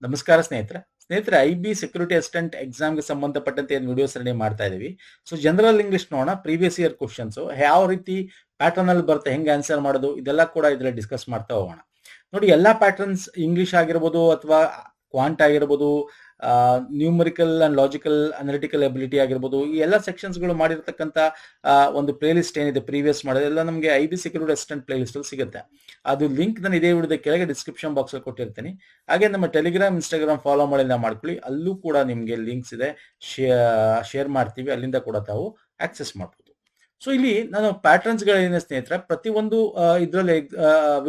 ನಮಸ್ಕಾರ ಸ್ನೇಹಿತರೆ IB security assistant ಎಕ್ಸಾಮ್ಗೆ ಸಂಬಂಧಪಟ್ಟಂತೆ ಏನು ವಿಡಿಯೋ ಸರಣಿ ಮಾಡ್ತಾ ಇದೀವಿ. ಸೊ ಜನರಲ್ ಇಂಗ್ಲಿಷ್ ನೋಡೋಣ. ಪ್ರೀವಿಯಸ್ ಇಯರ್ ಕ್ವಶನ್ಸ್ ಯಾವ ರೀತಿ ಪ್ಯಾಟರ್ನ್ ಅಲ್ಲಿ ಬರುತ್ತೆ, ಹೆಂಗೆ ಆನ್ಸರ್ ಮಾಡೋದು, ಇದೆಲ್ಲ ಕೂಡ ಇದ್ರಲ್ಲಿ ಡಿಸ್ಕಸ್ ಮಾಡ್ತಾ ಹೋಗೋಣ. ನೋಡಿ, ಎಲ್ಲಾ ಪ್ಯಾಟರ್ನ್ಸ್ ಇಂಗ್ಲಿಷ್ ಆಗಿರ್ಬೋದು ಅಥವಾ ಕ್ವಾಂಟ್ ಆಗಿರ್ಬೋದು, numerical and logical analytical ability ಆಗಿರ್ಬೋದು, ಈ ಎಲ್ಲ ಸೆಕ್ಷನ್ಸ್ ಗಳು ಮಾಡಿರ್ತಕ್ಕಂಥ ಒಂದು ಪ್ಲೇ ಲಿಸ್ಟ್ ಏನಿದೆ ಪ್ರೀವಿಯಸ್ ಮಾಡೋದೆಲ್ಲ ನಮಗೆ IB security assistant play list ಅಲ್ಲಿ ಸಿಗುತ್ತೆ. ಅದು ಲಿಂಕ್ ನಾನು ಇದೇ ವಿಡಿಯೋದ ಕೆಳಗೆ ಡಿಸ್ಕ್ರಿಪ್ಷನ್ ಬಾಕ್ಸ್ ಅಲ್ಲಿ ಕೊಟ್ಟಿರ್ತೀನಿ. ಹಾಗೆ ನಮ್ಮ ಟೆಲಿಗ್ರಾಮ್, ಇನ್ಸ್ಟಾಗ್ರಾಮ್ ಫಾಲೋ ಮಾಡಿಲ್ಲ ಮಾಡ್ಕೊಳ್ಳಿ, ಅಲ್ಲೂ ಕೂಡ ನಿಮಗೆ ಲಿಂಕ್ಸ್ ಇದೆ, ಶೇರ್ ಮಾಡ್ತೀವಿ, ಅಲ್ಲಿಂದ ಕೂಡ ತಾವು ಆಕ್ಸೆಸ್ ಮಾಡ್ಬೋದು. ಸೊ ಇಲ್ಲಿ ನಾನು ಪ್ಯಾಟರ್ನ್ಸ್ ಗಳೇನೇ ಸ್ನೇಹಿತರೆ, ಪ್ರತಿಯೊಂದು ಇದರಲ್ಲಿ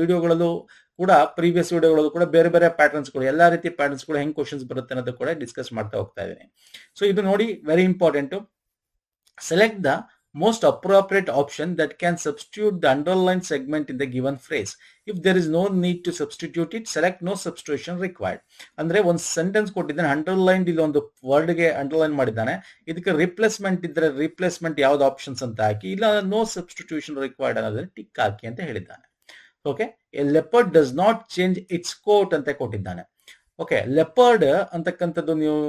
ವಿಡಿಯೋಗಳಲ್ಲೂ ಕೂಡ ಪ್ರೀವಿಯಸ್ ವಿಡಿಯೋಗಳಲ್ಲೂ ಕೂಡ ಬೇರೆ ಬೇರೆ ಪ್ಯಾಟರ್ನ್ಸ್ ಗಳು, ಎಲ್ಲಾ ರೀತಿ ಪ್ಯಾಟರ್ನ್ಸ್ ಗಳು ಹೆಂಗ್ ಕ್ವಶನ್ಸ್ ಬರುತ್ತೆ ಅನ್ನೋದು ಕೂಡ ಡಿಸ್ಕಸ್ ಮಾಡ್ತಾ ಹೋಗ್ತಾ ಇದ್ದೀನಿ. ಸೊ ಇದು ನೋಡಿ, very important. Select the most appropriate option that can substitute the underlined segment in the given phrase. If there is no need to substitute it, select no substitution required. ಅಂದ್ರೆ ಒಂದು sentence ಕೊಟ್ಟಿದ್ದಾನೆ, underlined ಇಲ್ಲಿ ಒಂದು word ಗೆ underline ಮಾಡಿದ್ದಾನೆ, ಇದಕ್ಕೆ replacement ಇದ್ರೆ replacement ಯಾವ್ದು ಆಪ್ಷನ್ಸ್ ಅಂತ ಹಾಕಿ, ಇಲ್ಲ ನೋ ಸಬ್ಸ್ಟಿಟ್ಯೂಷನ್ ರಿಕ್ವೈರ್ಡ್ ಅನ್ನೋದನ್ನ ಟಿಕ್ ಹಾಕಿ ಅಂತ ಹೇಳಿದ್ದಾನೆ. Okay, a leopard does not change its coat ಅಂತ ಕೊಟ್ಟಿದ್ದಾನೆ. ಓಕೆ, ಲೆಪರ್ಡ್ ಅಂತಕ್ಕಂಥದ್ದು ನೀವು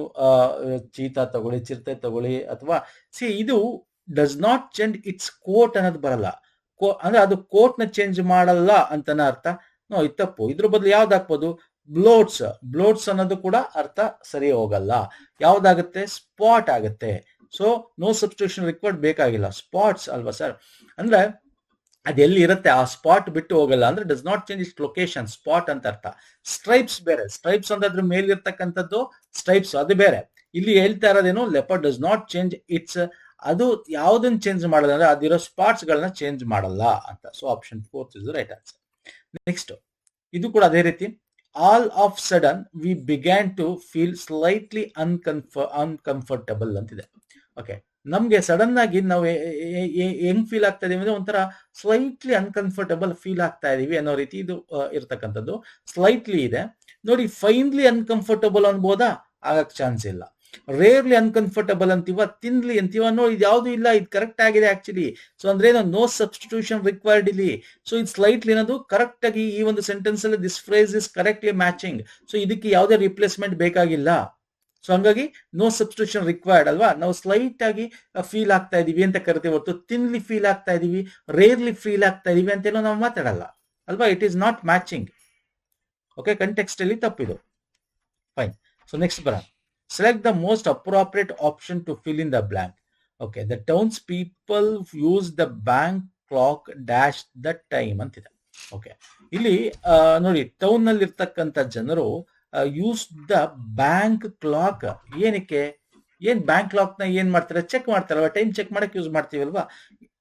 ಚೀತಾ ತಗೊಳ್ಳಿ, ಚಿರತೆ ತಗೊಳ್ಳಿ, ಅಥವಾ ಇದು does not change its coat ಅನ್ನೋದು ಬರಲ್ಲ. ಅಂದ್ರೆ ಅದು ಕೋಟ್ ನ ಚೇಂಜ್ ಮಾಡಲ್ಲ ಅಂತನ ಅರ್ಥ. ನೋ, ಇದು ತಪ್ಪು. ಇದ್ರ ಬದಲು ಯಾವ್ದು ಹಾಕ್ಬೋದು? ಬ್ಲೋಟ್ಸ್ ಅನ್ನೋದು ಕೂಡ ಅರ್ಥ ಸರಿ ಹೋಗಲ್ಲ. ಯಾವ್ದಾಗುತ್ತೆ? ಸ್ಪಾಟ್ ಆಗುತ್ತೆ. ಸೊ ನೋ ಸಬ್ಸ್ಟಿಟ್ಯೂಷನ್ ರಿಕ್ವೈರ್ಡ್ ಬೇಕಾಗಿಲ್ಲ, ಸ್ಪಾಟ್ಸ್ ಅಲ್ವಾ ಸರ್? ಅಂದ್ರೆ ಅದೆಲ್ಲಿ ಇರುತ್ತೆ ಆ ಸ್ಪಾಟ್ ಬಿಟ್ಟು ಹೋಗಲ್ಲ, ಅಂದ್ರೆ does not change it's location, spot ಅಂತ ಅರ್ಥ. ಸ್ಟ್ರೈಪ್ಸ್ ಬೇರೆ, ಸ್ಟ್ರೈಪ್ಸ್ ಅಂದ್ರೆ ಅದ್ರ ಮೇಲಿರ್ತಕ್ಕಂಥದ್ದು ಸ್ಟ್ರೈಪ್ಸ್, ಅದು ಬೇರೆ. ಇಲ್ಲಿ ಹೇಳ್ತಾ ಇರೋದೇನು? Leopard does not change its, ಅದು ಯಾವುದನ್ನ ಚೇಂಜ್ ಮಾಡಲ್ಲ ಅಂದ್ರೆ ಅದಿರೋ ಸ್ಪಾಟ್ಸ್ ಗಳನ್ನ ಚೇಂಜ್ ಮಾಡಲ್ಲ ಅಂತ. So option 4 is right answer. Next, ಇದು ಕೂಡ ಅದೇ ರೀತಿ. All of sudden we began to feel slightly uncomfortable ಅಂತಿದೆ. ಓಕೆ, ನಮ್ಗೆ ಸಡನ್ ಆಗಿ ನಾವು ಹೆಂಗ್ ಫೀಲ್ ಆಗ್ತಾ ಇದೀವಿ ಅಂದ್ರೆ ಒಂಥರ ಸ್ಲೈಟ್ಲಿ ಅನ್ಕಂಫರ್ಟಬಲ್ ಫೀಲ್ ಆಗ್ತಾ ಇದೀವಿ ಅನ್ನೋ ರೀತಿ ಇದು ಇರ್ತಕ್ಕಂಥದ್ದು. ಸ್ಲೈಟ್ಲಿ ಇದೆ ನೋಡಿ. ಫೈನ್ಲಿ ಅನ್ಕಂಫರ್ಟಬಲ್ ಅನ್ಬೋದಾ? ಆಗಕ್ ಚಾನ್ಸ್ ಇಲ್ಲ. ರೇರ್ಲಿ ಅನ್ಕಂಫರ್ಟಬಲ್ ಅಂತೀವ, ತಿನ್ಲಿ ಅಂತೀವ. ನೋಡಿ, ಇದು ಯಾವ್ದು ಇಲ್ಲ, ಇದು ಕರೆಕ್ಟ್ ಆಗಿದೆ ಆಕ್ಚುಲಿ. ಸೊ ಅಂದ್ರೆ ನೋ ಸಬ್ಸ್ಟಿಟ್ಯೂಷನ್ ರಿಕ್ವೈರ್ಡ್ ಇಲ್ಲಿ. ಸೊ ಇದು ಸ್ಲೈಟ್ಲಿ ಅನ್ನೋದು ಕರೆಕ್ಟ್ ಆಗಿ ಈ ಒಂದು ಸೆಂಟೆನ್ಸ್ ಅಲ್ಲಿ this phrase is correctly matching. So ಇದಕ್ಕೆ ಯಾವುದೇ ರಿಪ್ಲೇಸ್ಮೆಂಟ್ ಬೇಕಾಗಿಲ್ಲ. ಸೊ ಹಂಗಾಗಿ ನೋ ಸಬ್ಸ್ಟಿಟ್ಯೂಷನ್ ರಿಕ್ವೈರ್ಡ್ ಅಲ್ವಾ. ನಾವು ಸ್ಲೈಟ್ ಆಗಿ ಫೀಲ್ ಆಗ್ತಾ ಇದೀವಿ ಅಂತ ಕರಿತೀವಿ ಹೊರತು ತಿನ್ಲಿ ಫೀಲ್ ಆಗ್ತಾ ಇದೀವಿ, ರೇರ್ಲಿ ಫೀಲ್ ಆಗ್ತಾ ಇದೀವಿ ಅಂತೇನೋ ನಾವು ಮಾತಾಡಲ್ಲ ಅಲ್ವಾ. It is not matching. Okay, context ಅಲ್ಲಿ ತಪ್ಪಿದು. ಫೈನ್. ಸೊ ನೆಕ್ಸ್ಟ್ ಬರೋಣ. Select the most appropriate option to fill in the blank. Okay, the townspeople use the bank clock dash the time ಅಂತಿದೆ. Okay, ಇಲ್ಲಿ ನೋಡಿ, ಟೌನ್ ನಲ್ಲಿ ಇರ್ತಕ್ಕಂಥ ಜನರು use the bank clock. ಏನಕ್ಕೆ? ಏನ್ ಬ್ಯಾಂಕ್ ಕ್ಲಾಕ್ ನ ಏನ್ ಮಾಡ್ತಾರೆ? ಚೆಕ್ ಮಾಡ್ತಾರಲ್ವಾ, ಟೈಮ್ ಚೆಕ್ ಮಾಡಕ್ ಯೂಸ್ ಮಾಡ್ತೀವಲ್ವಾ.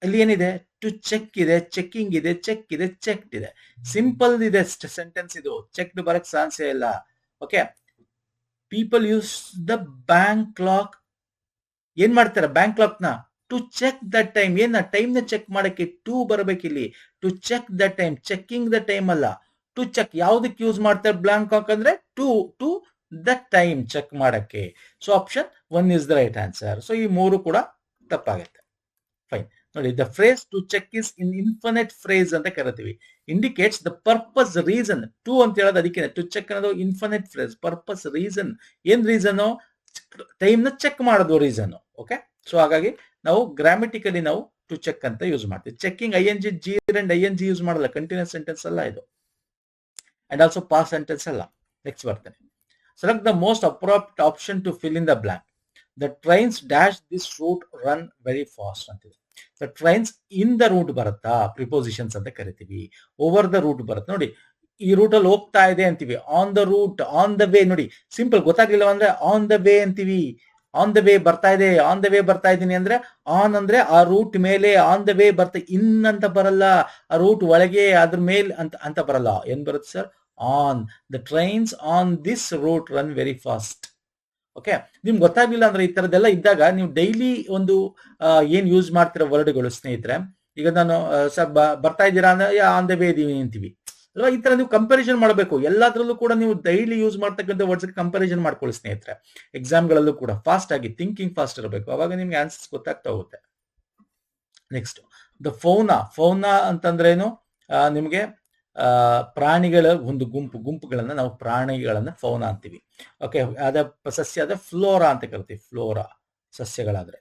ಇಲ್ಲಿ ಏನಿದೆ? ಟು ಚೆಕ್ ಇದೆ, ಚೆಕಿಂಗ್ ಇದೆ, ಚೆಕ್ ಇದೆ, ಚೆಕ್ಡ್ ಇದೆ. ಸಿಂಪಲ್ ಇದೆ ಸೆಂಟೆನ್ಸ್ ಇದು, ಚೆಕ್ಡ್ ಬರಕ್ ಚಾನ್ಸೇ ಇಲ್ಲ. Okay, people use the bank clock. ಏನ್ ಮಾಡ್ತಾರೆ? ಬ್ಯಾಂಕ್ ಕ್ಲಾಕ್ ನ ಟು ಚೆಕ್ ದ ಟೈಮ್. ಏನ? ಟೈಮ್ ನ ಚೆಕ್ ಮಾಡಕ್ಕೆ ಟು ಬರಬೇಕಿಲ್ಲಿ. To check the time, checking the time ಅಲ್ಲ, ಟು ಚೆಕ್. ಯಾವ್ದಕ್ಕೆ ಯೂಸ್ ಮಾಡ್ತಾರೆ ಬ್ಯಾಂಕ್ ಕ್ಲಾಕ್ ಅಂದ್ರೆ? ಟು ದ ಟೈಮ್ ಚೆಕ್ ಮಾಡಕ್ಕೆ. So option 1 is the right answer. So ಈ ಮೂರು ಕೂಡ ತಪ್ಪಾಗುತ್ತೆ. ಫೈನ್. ನೋಡಿ, the phrase to check is in infinitive phrase ಅಂತ ಕರಿತೀವಿ. Indicates the purpose, reason. To ಅಂತ ಹೇಳೋದು ಅದಕ್ಕೆ. ಟು ಚೆಕ್ ಅನ್ನೋದು ಇನ್ಫಿನಿಟ್ ಫ್ರೇಸ್. Purpose, reason. ಏನ್ ರೀಸನ್? ಟೈಮ್ ನ ಚೆಕ್ ಮಾಡೋದು ರೀಸನ್. ಓಕೆ, ಸೊ ಹಾಗಾಗಿ ನಾವು ಗ್ರಾಮೆಟಿಕಲಿ ನಾವು ಟು ಚೆಕ್ ಅಂತ ಯೂಸ್ ಮಾಡ್ತೀವಿ. Checking ING, and ING use ಮಾಡಲ್ಲ. ಕಂಟಿನ್ಯೂಸ್ ಸೆಂಟೆನ್ಸ್ ಅಲ್ಲ ಇದು, ಅಂಡ್ ಆಲ್ಸೋ ಪಾಸ್ಟ್ ಸೆಂಟೆನ್ಸ್ ಅಲ್ಲ. ನೆಕ್ಸ್ಟ್ ಬರ್ತೇನೆ. Select the most appropriate option to fill in the blank. The trains dash this route run very fast ಅಂತಿದೆ. The trains in the route ಬರುತ್ತಾ? Prepositions ಅಂತ ಕರಿತೀವಿ. Over the root ಬರುತ್ತೆ. ನೋಡಿ, ಈ root ಅಲ್ಲಿ ಹೋಗ್ತಾ ಇದೆ ಅಂತೀವಿ. On the route, on the way. ನೋಡಿ, ಸಿಂಪಲ್. ಗೊತ್ತಾಗ್ಲಿಲ್ಲ ಅಂದ್ರೆ ಆನ್ ದ ವೇ ಅಂತೀವಿ. ಆನ್ ದ ವೇ ಬರ್ತಾ ಇದೆ, ಆನ್ ದ ವೇ ಬರ್ತಾ ಇದ್ದೀನಿ ಅಂದ್ರೆ ಆನ್ ಅಂದ್ರೆ ಆ ರೂಟ್ ಮೇಲೆ, ಆನ್ ದ ವೇ ಬರ್ತಾ, ಇನ್ ಅಂತ ಬರಲ್ಲ. ಆ ರೂಟ್ ಒಳಗೆ, ಅದ್ರ ಮೇಲ್ ಅಂತ ಬರಲ್ಲ. ಏನ್ ಬರುತ್ತೆ sir? On. The trains on this route run very fast. Okay, ನಿಮ್ಗೆ ಗೊತ್ತಾಗ್ಲಿಲ್ಲ ಅಂದ್ರೆ ಈ ತರದೆಲ್ಲ ಇದ್ದಾಗ ನೀವು ಡೈಲಿ ಒಂದು ಏನ್ ಯೂಸ್ ಮಾಡ್ತಿರೋ ವರ್ಡ್ಗಳು ಸ್ನೇಹಿತರೆ. ಈಗ ನಾನು ಸರ್ ಬರ್ತಾ ಇದ್ದೀರಾ ಅಂದ್ರೆ ಆನ್ ದ ವೇ ಇದೀವಿ ಅಂತೀವಿ ಅಲ್ವಾ. ಈ ತರ ನೀವು ಕಂಪ್ಯಾರಿಸನ್ ಮಾಡಬೇಕು. ಎಲ್ಲಾದ್ರಲ್ಲೂ ಕೂಡ ನೀವು ಡೈಲಿ ಯೂಸ್ ಮಾಡ್ತಕ್ಕಂಥ ವರ್ಡ್ಸ್ ಕಂಪ್ಯಾರಿಸನ್ ಮಾಡ್ಕೊಳ್ಳಿ ಸ್ನೇಹಿತರೆ. ಎಕ್ಸಾಮ್ಗಳಲ್ಲೂ ಕೂಡ ಫಾಸ್ಟ್ ಆಗಿ ಥಿಂಕಿಂಗ್ ಫಾಸ್ಟ್ ಇರಬೇಕು, ಅವಾಗ ನಿಮ್ಗೆ ಆನ್ಸರ್ಸ್ ಗೊತ್ತಾಗ್ತಾ ಹೋಗುತ್ತೆ. Next, the fauna. ಫೌನಾ ಅಂತಂದ್ರೇನು? ನಿಮ್ಗೆ ಪ್ರಾಣಿಗಳ ಒಂದು ಗುಂಪುಗಳನ್ನ ನಾವು ಪ್ರಾಣಿಗಳನ್ನ ಫೌನಾ ಅಂತೀವಿ. ಓಕೆ, ಅದ ಸಸ್ಯ ಆದ್ರೆ ಫ್ಲೋರಾ ಅಂತ ಕರಿತೀವಿ. ಫ್ಲೋರಾ ಸಸ್ಯಗಳಾದ್ರೆ,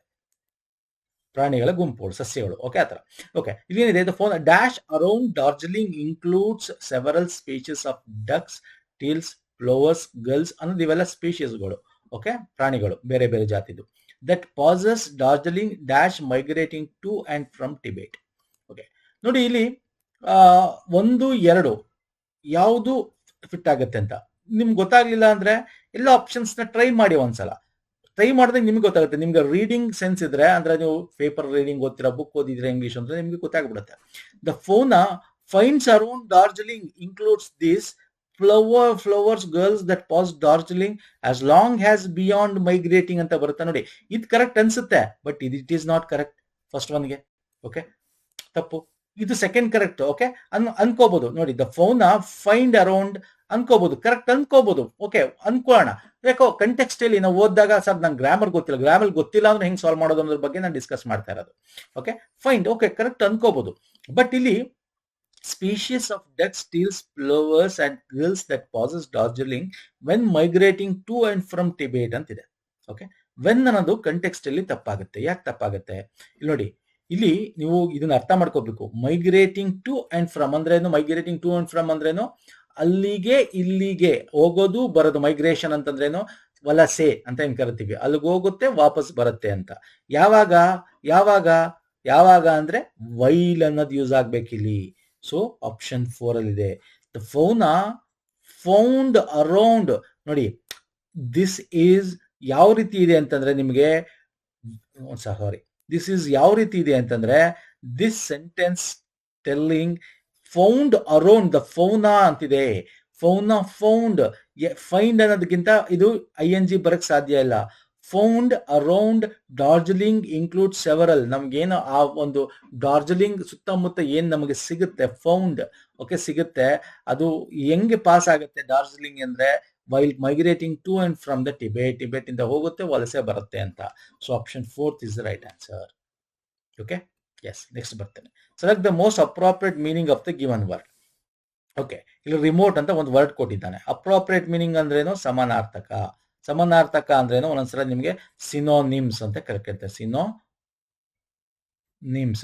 ಪ್ರಾಣಿಗಳ ಗುಂಪುಗಳು, ಸಸ್ಯಗಳು. ಓಕೆ, ಆತರ. ಓಕೆ, ಇದೇನಿದೆ, the fauna dash around Darjeeling includes several species of ducks, teals, plovers, gulls ಅನ್ನೋದು ಇವೆಲ್ಲ ಸ್ಪೀಶೀಸ್ಗಳು. ಓಕೆ, ಪ್ರಾಣಿಗಳು ಬೇರೆ ಬೇರೆ ಜಾತಿದು. That passes Darjeeling dash migrating to and from Tibet. Okay, ನೋಡಿ ಇಲ್ಲಿ 1, 2 ಯಾವುದು ಫಿಟ್ ಆಗುತ್ತೆ ಅಂತ ನಿಮ್ಗೆ ಗೊತ್ತಾಗ್ಲಿಲ್ಲ ಅಂದ್ರೆ ಎಲ್ಲ ಆಪ್ಷನ್ಸ್ ನ ಟ್ರೈ ಮಾಡಿ ಒಂದ್ಸಲ. ಟ್ರೈ ಮಾಡಿದ್ರೆ ನಿಮ್ಗೆ ಗೊತ್ತಾಗುತ್ತೆ. ನಿಮ್ಗೆ ರೀಡಿಂಗ್ ಸೆನ್ಸ್ ಇದ್ರೆ, ಅಂದ್ರೆ ನೀವು ಪೇಪರ್ ರೀಡಿಂಗ್ ಓದ್ತೀರಾ, ಬುಕ್ ಓದಿದ್ರೆ ಇಂಗ್ಲಿಷ್ ಅಂದ್ರೆ ನಿಮ್ಗೆ ಗೊತ್ತಾಗ್ಬಿಡುತ್ತೆ. The fauna finds around Darjeeling includes this flowers, girls that pass Darjeeling as long has beyond migrating ಅಂತ ಬರುತ್ತೆ ನೋಡಿ. ಇದು ಕರೆಕ್ಟ್ ಅನ್ಸುತ್ತೆ, but it is not correct. First ಒನ್ಗೆ ಓಕೆ, ತಪ್ಪು. ಇದು ಸೆಕೆಂಡ್ ಕರೆಕ್ಟ್. ಓಕೆ, ಅನ್ಕೋಬಹುದು ನೋಡಿ. ದ ಫೌನಾ ಫೈಂಡ್ ಅರೌಂಡ್ ಅನ್ಕೋಬಹುದು, ಕರೆಕ್ಟ್ ಅನ್ಕೋಬಹುದು. ಓಕೆ, ಅನ್ಕೋಣ. ಯಾಕೋ ಕಂಟೆಕ್ಸ್ಟ್ ಅಲ್ಲಿ ನಾವು ಓದಿದಾಗ ಸರ್ ನಂಗೆ ಗ್ರಾಮರ್ ಗೊತ್ತಿಲ್ಲ, ಗ್ರಾಮರ್ ಗೊತ್ತಿಲ್ಲ ಅಂದ್ರೆ ಹೆಂಗ್ ಸಾಲ್ವ್ ಮಾಡೋದು ಅನ್ನೋದ್ರ ಬಗ್ಗೆ ನಾನು ಡಿಸ್ಕಸ್ ಮಾಡ್ತಾ ಇರೋದು. ಓಕೆ, ಫೈಂಡ್, ಓಕೆ, ಕರೆಕ್ಟ್ ಅನ್ಕೋಬಹುದು. ಬಟ್ ಇಲ್ಲಿ species of ducks, teals, flowers and girls that passes Darjeeling when migrating to and from Tibet ಅಂತಿದೆ. ಓಕೆ, ವೆನ್ ಅನ್ನೋದು ಕಂಟೆಕ್ಸ್ಟ್ ಅಲ್ಲಿ ತಪ್ಪಾಗುತ್ತೆ. ಯಾಕೆ ತಪ್ಪಾಗುತ್ತೆ ಇಲ್ಲಿ ನೋಡಿ. ಇಲ್ಲಿ ನೀವು ಇದನ್ನ ಅರ್ಥ ಮಾಡ್ಕೋಬೇಕು. ಮೈಗ್ರೇಟಿಂಗ್ ಟು ಅಂಡ್ ಫ್ರಮ್ ಅಂದ್ರೇನು? ಮೈಗ್ರೇಟಿಂಗ್ ಟು ಅಂಡ್ ಫ್ರಮ್ ಅಂದ್ರೇನು? ಅಲ್ಲಿಗೆ ಇಲ್ಲಿಗೆ ಹೋಗೋದು ಬರೋದು. ಮೈಗ್ರೇಷನ್ ಅಂತಂದ್ರೇನು? ವಲಸೆ ಅಂತ ಏನ್ ಕರಿತೀವಿ. ಅಲ್ಲಿಗೆ ಹೋಗುತ್ತೆ, ವಾಪಸ್ ಬರುತ್ತೆ ಅಂತ. ಯಾವಾಗ ಯಾವಾಗ ಯಾವಾಗ ಅಂದ್ರೆ ವೈಲ್ ಅನ್ನೋದು ಯೂಸ್ ಆಗ್ಬೇಕು ಇಲ್ಲಿ. ಸೊ ಆಪ್ಷನ್ 4 ಅಲ್ಲಿ ಇದೆ. The fauna found around. ನೋಡಿ, ದಿಸ್ ಈಸ್ ಯಾವ ರೀತಿ ಇದೆ ಅಂತಂದ್ರೆ ನಿಮಗೆ, ಸಾರಿ, ದಿಸ್ ಈಸ್ ಯಾವ ರೀತಿ ಇದೆ ಅಂತಂದ್ರೆ, this sentence telling found around the fauna ಅಂತಿದೆ. ಫೌನಾ ಫೌಂಡ್, ಫೈಂಡ್ ಅನ್ನೋದಕ್ಕಿಂತ ಇದು ING ಬರಕ್ ಸಾಧ್ಯ ಇಲ್ಲ. Found around Darjeeling include several. ನಮ್ಗೇನು ಆ ಒಂದು ಡಾರ್ಜಿಲಿಂಗ್ ಸುತ್ತಮುತ್ತ ಏನ್ ನಮಗೆ ಸಿಗುತ್ತೆ, ಫೌಂಡ್, ಓಕೆ, ಸಿಗುತ್ತೆ. ಅದು ಹೆಂಗೆ ಪಾಸ್ ಆಗುತ್ತೆ ಡಾರ್ಜಿಲಿಂಗ್ ಅಂದ್ರೆ, while migrating to and from the Tibet. Tibet ಇಂದ ಹೋಗುತ್ತೆ, ವಲಸೆ ಬರುತ್ತೆ ಅಂತ. So option 4 is the right answer. Okay, yes. Next ಬರ್ತೇನೆ. Select the most appropriate meaning of the given word. Okay, ಇಲ್ಲಿ ರಿಮೋಟ್ ಅಂತ ಒಂದು ವರ್ಡ್ ಕೊಟ್ಟಿದ್ದಾನೆ. ಅಪ್ರಾಪ್ರಿಯೇಟ್ ಮೀನಿಂಗ್ ಅಂದ್ರೇನು? ಸಮಾನಾರ್ಥಕ. ಸಮಾನಾರ್ಥಕ ಅಂದ್ರೇನು? ಒಂದೊಂದ್ಸಲ ನಿಮ್ಗೆ ಸಿನೋನಿಮ್ಸ್ ಅಂತ ಕೇಳ್ತಾರೆ. ಸಿನೋನಿಮ್ಸ್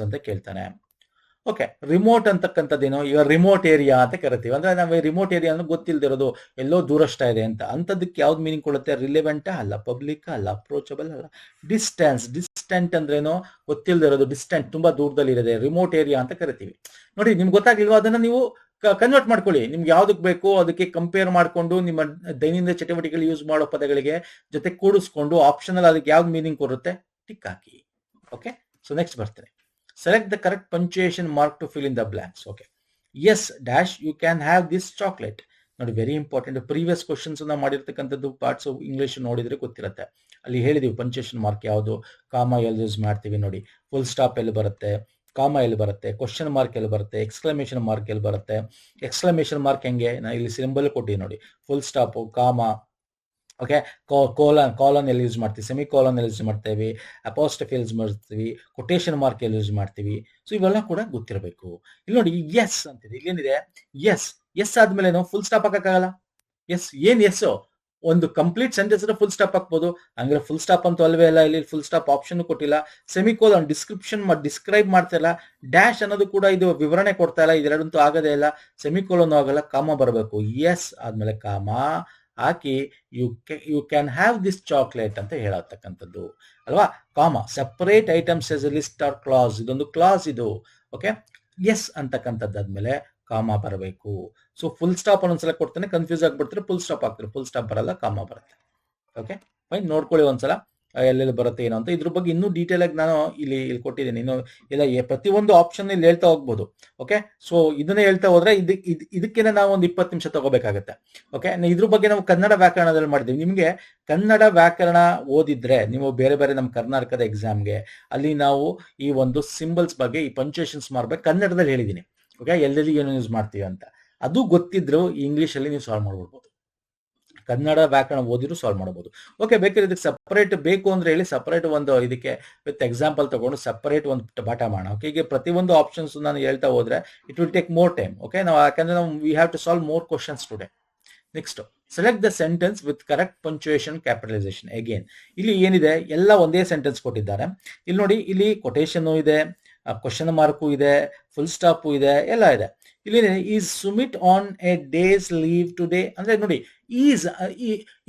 ಅಂತ ಕೇಳ್ತಾನೆ. ಓಕೆ, ರಿಮೋಟ್ ಅಂತಕ್ಕಂಥದ್ದೇನು? ಈಗ ರಿಮೋಟ್ ಏರಿಯಾ ಅಂತ ಕರಿತೀವಿ. ಅಂದ್ರೆ ನಾವು ರಿಮೋಟ್ ಏರಿಯಾ ಅಂದ್ರೆ ಗೊತ್ತಿಲ್ದಿರೋದು, ಎಲ್ಲೋ ದೂರಷ್ಟ ಇದೆ ಅಂತ. ಅಂತದಕ್ಕೆ ಯಾವ್ದು ಮೀನಿಂಗ್ ಕೊಡುತ್ತೆ? ರಿಲೆವೆಂಟ್ ಅಲ್ಲ, ಪಬ್ಲಿಕ್ ಅಲ್ಲ, ಅಪ್ರೋಚಬಲ್ ಅಲ್ಲ. ಡಿಸ್ಟೆಂಟ್ ಅಂದ್ರೇನು? ಗೊತ್ತಿಲ್ದಿರೋದು, ಡಿಸ್ಟೆಂಟ್, ತುಂಬಾ ದೂರದಲ್ಲಿ ಇರೋದೆ, ರಿಮೋಟ್ ಏರಿಯಾ ಅಂತ ಕರಿತೀವಿ. ನೋಡಿ, ನಿಮ್ಗೆ ಗೊತ್ತಾಗಿಲ್ವಾ? ಅದನ್ನ ನೀವು ಕನ್ವರ್ಟ್ ಮಾಡ್ಕೊಳ್ಳಿ. ನಿಮ್ಗೆ ಯಾವ್ದಕ್ ಬೇಕು ಅದಕ್ಕೆ ಕಂಪೇರ್ ಮಾಡ್ಕೊಂಡು ನಿಮ್ಮ ದೈನಂದಿನ ಚಟುವಟಿಕೆಗಳು ಯೂಸ್ ಮಾಡೋ ಪದಗಳಿಗೆ ಜೊತೆ ಕೂಡಿಸ್ಕೊಂಡು ಆಪ್ಷನಲ್ ಅದಕ್ಕೆ ಯಾವ್ದು ಮೀನಿಂಗ್ ಕೊಡುತ್ತೆ ಟಿಕ್ ಹಾಕಿ. ಓಕೆ, ಸೊ ನೆಕ್ಸ್ಟ್ ಬರ್ತೇನೆ. Select the correct punctuation mark to fill in the blanks. Okay. Yes, dash, you can have this chocolate. ನೋಡಿ, ವೆರಿ ಇಂಪಾರ್ಟೆಂಟ್. ಪ್ರೀವಿಯಸ್ ಕ್ವಶನ್ಸ್ ನಾವು ಮಾಡಿರ್ತಕ್ಕಂಥದ್ದು ಪಾರ್ಟ್ಸ್ ಆಫ್ ಇಂಗ್ಲಿಷ್ ನೋಡಿದ್ರೆ ಗೊತ್ತಿರುತ್ತೆ. ಅಲ್ಲಿ ಹೇಳಿದೀವಿ ಪಂಕ್ಚುಯೇಷನ್ ಮಾರ್ಕ್ ಯಾವುದು, ಕಾಮ ಎಲ್ಲಿ ಯೂಸ್ ಮಾಡ್ತೀವಿ ನೋಡಿ, ಫುಲ್ ಸ್ಟಾಪ್ ಎಲ್ಲಿ ಬರುತ್ತೆ, ಕಾಮ ಎಲ್ಲಿ ಬರುತ್ತೆ, ಕ್ವಶನ್ ಮಾರ್ಕ್ ಎಲ್ಲಿ ಬರುತ್ತೆ, ಎಕ್ಸ್ಕ್ಲಮೇಷನ್ ಮಾರ್ಕ್ ಎಲ್ಲಿ ಬರುತ್ತೆ. ಎಕ್ಸ್ಕ್ಲಮೇಷನ್ ಮಾರ್ಕ್ ಹೆಂಗೆ, ನಾ ಇಲ್ಲಿ ಸಿಂಬಲ್ ಕೊಟ್ಟಿವಿ ನೋಡಿ, ಫುಲ್ ಸ್ಟಾಪ್, ಕಾಮ, ಓಕೆ, ಕಾಲನ್ ಎಲ್ಲಿ ಯೂಸ್ ಮಾಡ್ತೀವಿ, ಸೆಮಿ ಕಾಲನ್ ಎಲ್ಲಿ ಯೂಸ್ ಮಾಡ್ತೇವೆ, ಅಪಾಸ್ಟ್ರಫಿ ಯೂಸ್ ಮಾಡ್ತೀವಿ, ಕೊಟೇಶನ್ ಮಾರ್ಕ್ ಎಲ್ಲಿ ಯೂಸ್ ಮಾಡ್ತೀವಿ. ಸೊ ಇವೆಲ್ಲ ಕೂಡ ಗೊತ್ತಿರಬೇಕು. ಇಲ್ಲಿ ನೋಡಿ, ಎಸ್ ಅಂತಿದೆ. ಇಲ್ಲೇನಿದೆ? ಎಸ್ ಆದ್ಮೇಲೆ ನಾವು ಫುಲ್ ಸ್ಟಾಪ್ ಹಾಕಕ್ಕಾಗಲ್ಲ. ಎಸ್ ಏನ್ ಎಸ್? ಒಂದು ಕಂಪ್ಲೀಟ್ ಸೆಂಟೆನ್ಸ್ ಫುಲ್ ಸ್ಟಾಪ್ ಹಾಕ್ಬೋದು. ಹಂಗಾರೆ ಫುಲ್ ಸ್ಟಾಪ್ ಅಂತೂ ಅಲ್ವೇ ಇಲ್ಲ. ಇಲ್ಲಿ ಫುಲ್ ಸ್ಟಾಪ್ ಆಪ್ಷನ್ ಕೊಟ್ಟಿಲ್ಲ. ಸೆಮಿಕೋಲನ್ ಡಿಸ್ಕ್ರೈಬ್ ಮಾಡ್ತಾ ಇಲ್ಲ. ಡ್ಯಾಶ್ ಅನ್ನೋದು ಕೂಡ ಇದು ವಿವರಣೆ ಕೊಡ್ತಾ ಇಲ್ಲ. ಇದೆರಡಂತೂ ಆಗದೇ ಇಲ್ಲ. ಸೆಮಿಕೋಲನ್ ಆಗಲ್ಲ, ಕಾಮ ಬರಬೇಕು. ಎಸ್ ಆದ್ಮೇಲೆ ಕಾಮ ಹಾಕಿ you can have this chocolate ಅಂತ ಹೇಳತಕ್ಕಂಥದ್ದು ಅಲ್ವಾ. Comma, separate items as a list or clause. ಇದೊಂದು ಕ್ಲಾಸ್ ಇದು. ಓಕೆ, ಎಸ್ ಅಂತಕ್ಕಂಥದ್ದಾದ್ಮೇಲೆ ಕಾಮ ಬರಬೇಕು. ಸೊ ಫುಲ್ ಸ್ಟಾಪ್ ಒಂದ್ಸಲ ಕೊಡ್ತಾನೆ, ಕನ್ಫ್ಯೂಸ್ ಆಗ್ಬಿಡ್ತಾರೆ, ಫುಲ್ ಸ್ಟಾಪ್ ಆಗ್ತಾರೆ. ಫುಲ್ ಸ್ಟಾಪ್ ಬರಲ್ಲ, ಕಾಮ ಬರುತ್ತೆ. Okay, fine. ನೋಡ್ಕೊಳ್ಳಿ ಒಂದ್ಸಲ ಎಲ್ಲೆಲ್ಲಿ ಬರುತ್ತೆ ಏನೋ ಅಂತ. ಇದ್ರ ಬಗ್ಗೆ ಇನ್ನೂ ಡೀಟೇಲ್ ಆಗಿ ನಾನು ಇಲ್ಲಿ ಕೊಟ್ಟಿದ್ದೀನಿ. ಇನ್ನು ಎಲ್ಲ ಪ್ರತಿಯೊಂದು ಆಪ್ಷನ್ ಇಲ್ಲಿ ಹೇಳ್ತಾ ಹೋಗ್ಬೋದು. ಓಕೆ, ಸೊ ಇದನ್ನೇ ಹೇಳ್ತಾ ಹೋದ್ರೆ ಇದಕ್ಕೇನೆ ನಾವು ಒಂದು 20 ನಿಮಿಷ ತಗೋಬೇಕಾಗತ್ತೆ. ಓಕೆ, ಇದ್ರ ಬಗ್ಗೆ ನಾವು ಕನ್ನಡ ವ್ಯಾಕರಣದಲ್ಲಿ ಮಾಡಿದ್ದೀವಿ. ನಿಮಗೆ ಕನ್ನಡ ವ್ಯಾಕರಣ ಓದಿದ್ರೆ ನೀವು ಬೇರೆ ಬೇರೆ ನಮ್ಮ ಕರ್ನಾಟಕದ ಎಕ್ಸಾಮ್ಗೆ ಅಲ್ಲಿ ನಾವು ಈ ಒಂದು ಸಿಂಬಲ್ಸ್ ಬಗ್ಗೆ, ಈ ಪಂಕ್ಚುಯೇಷನ್ಸ್ ಮಾಡ್ಬೇಕು, ಕನ್ನಡದಲ್ಲಿ ಹೇಳಿದ್ದೀನಿ. ಓಕೆ, ಎಲ್ಲೆಲ್ಲಿ ಏನು ಯೂಸ್ ಮಾಡ್ತೀವಿ ಅಂತ ಅದು ಗೊತ್ತಿದ್ರು ಇಂಗ್ಲಿಷ್ ಅಲ್ಲಿ ನೀವು ಸಾಲ್ವ್ ಮಾಡ್ಬಿಡ್ಬೋದು. ಕನ್ನಡ ವ್ಯಾಕರಣ ಓದಿದ್ರು ಸಾಲ್ವ್ ಮಾಡಬಹುದು. ಓಕೆ, ಬೇಕಾದ್ರೆ ಇದಕ್ಕೆ ಸಪರೇಟ್ ಬೇಕು ಅಂದ್ರೆ ಹೇಳಿ, ಸಪರೇಟ್ ಒಂದು ಇದಕ್ಕೆ ವಿತ್ ಎಕ್ಸಾಂಪಲ್ ತಗೊಂಡು ಸಪರೇಟ್ ಒಂದು ಪಾಠ ಮಾಡೋಣ. ಓಕೆ, ಈಗ ಪ್ರತಿಯೊಂದು ಆಪ್ಷನ್ಸ್ ನಾನು ಹೇಳ್ತಾ ಹೋದ್ರೆ it will take more time. Okay, ನಾವು ಯಾಕಂದ್ರೆ ನಾವು we have to solve more questions today. Next, select the sentence with correct punctuation capitalization. Again ಇಲ್ಲಿ ಏನಿದೆ ಎಲ್ಲ ಒಂದೇ ಸೆಂಟೆನ್ಸ್ ಕೊಟ್ಟಿದ್ದಾರೆ. ಇಲ್ಲಿ ನೋಡಿ, ಇಲ್ಲಿ ಕೊಟೇಶನ್ ಇದೆ, ಕ್ವಶನ್ ಮಾರ್ಕು ಇದೆ, ಫುಲ್ ಸ್ಟಾಪ್ ಇದೆ, ಎಲ್ಲ ಇದೆ. ಇಲ್ಲಿ is Sumit on a day's leave today ಅಂದ್ರೆ ನೋಡಿ,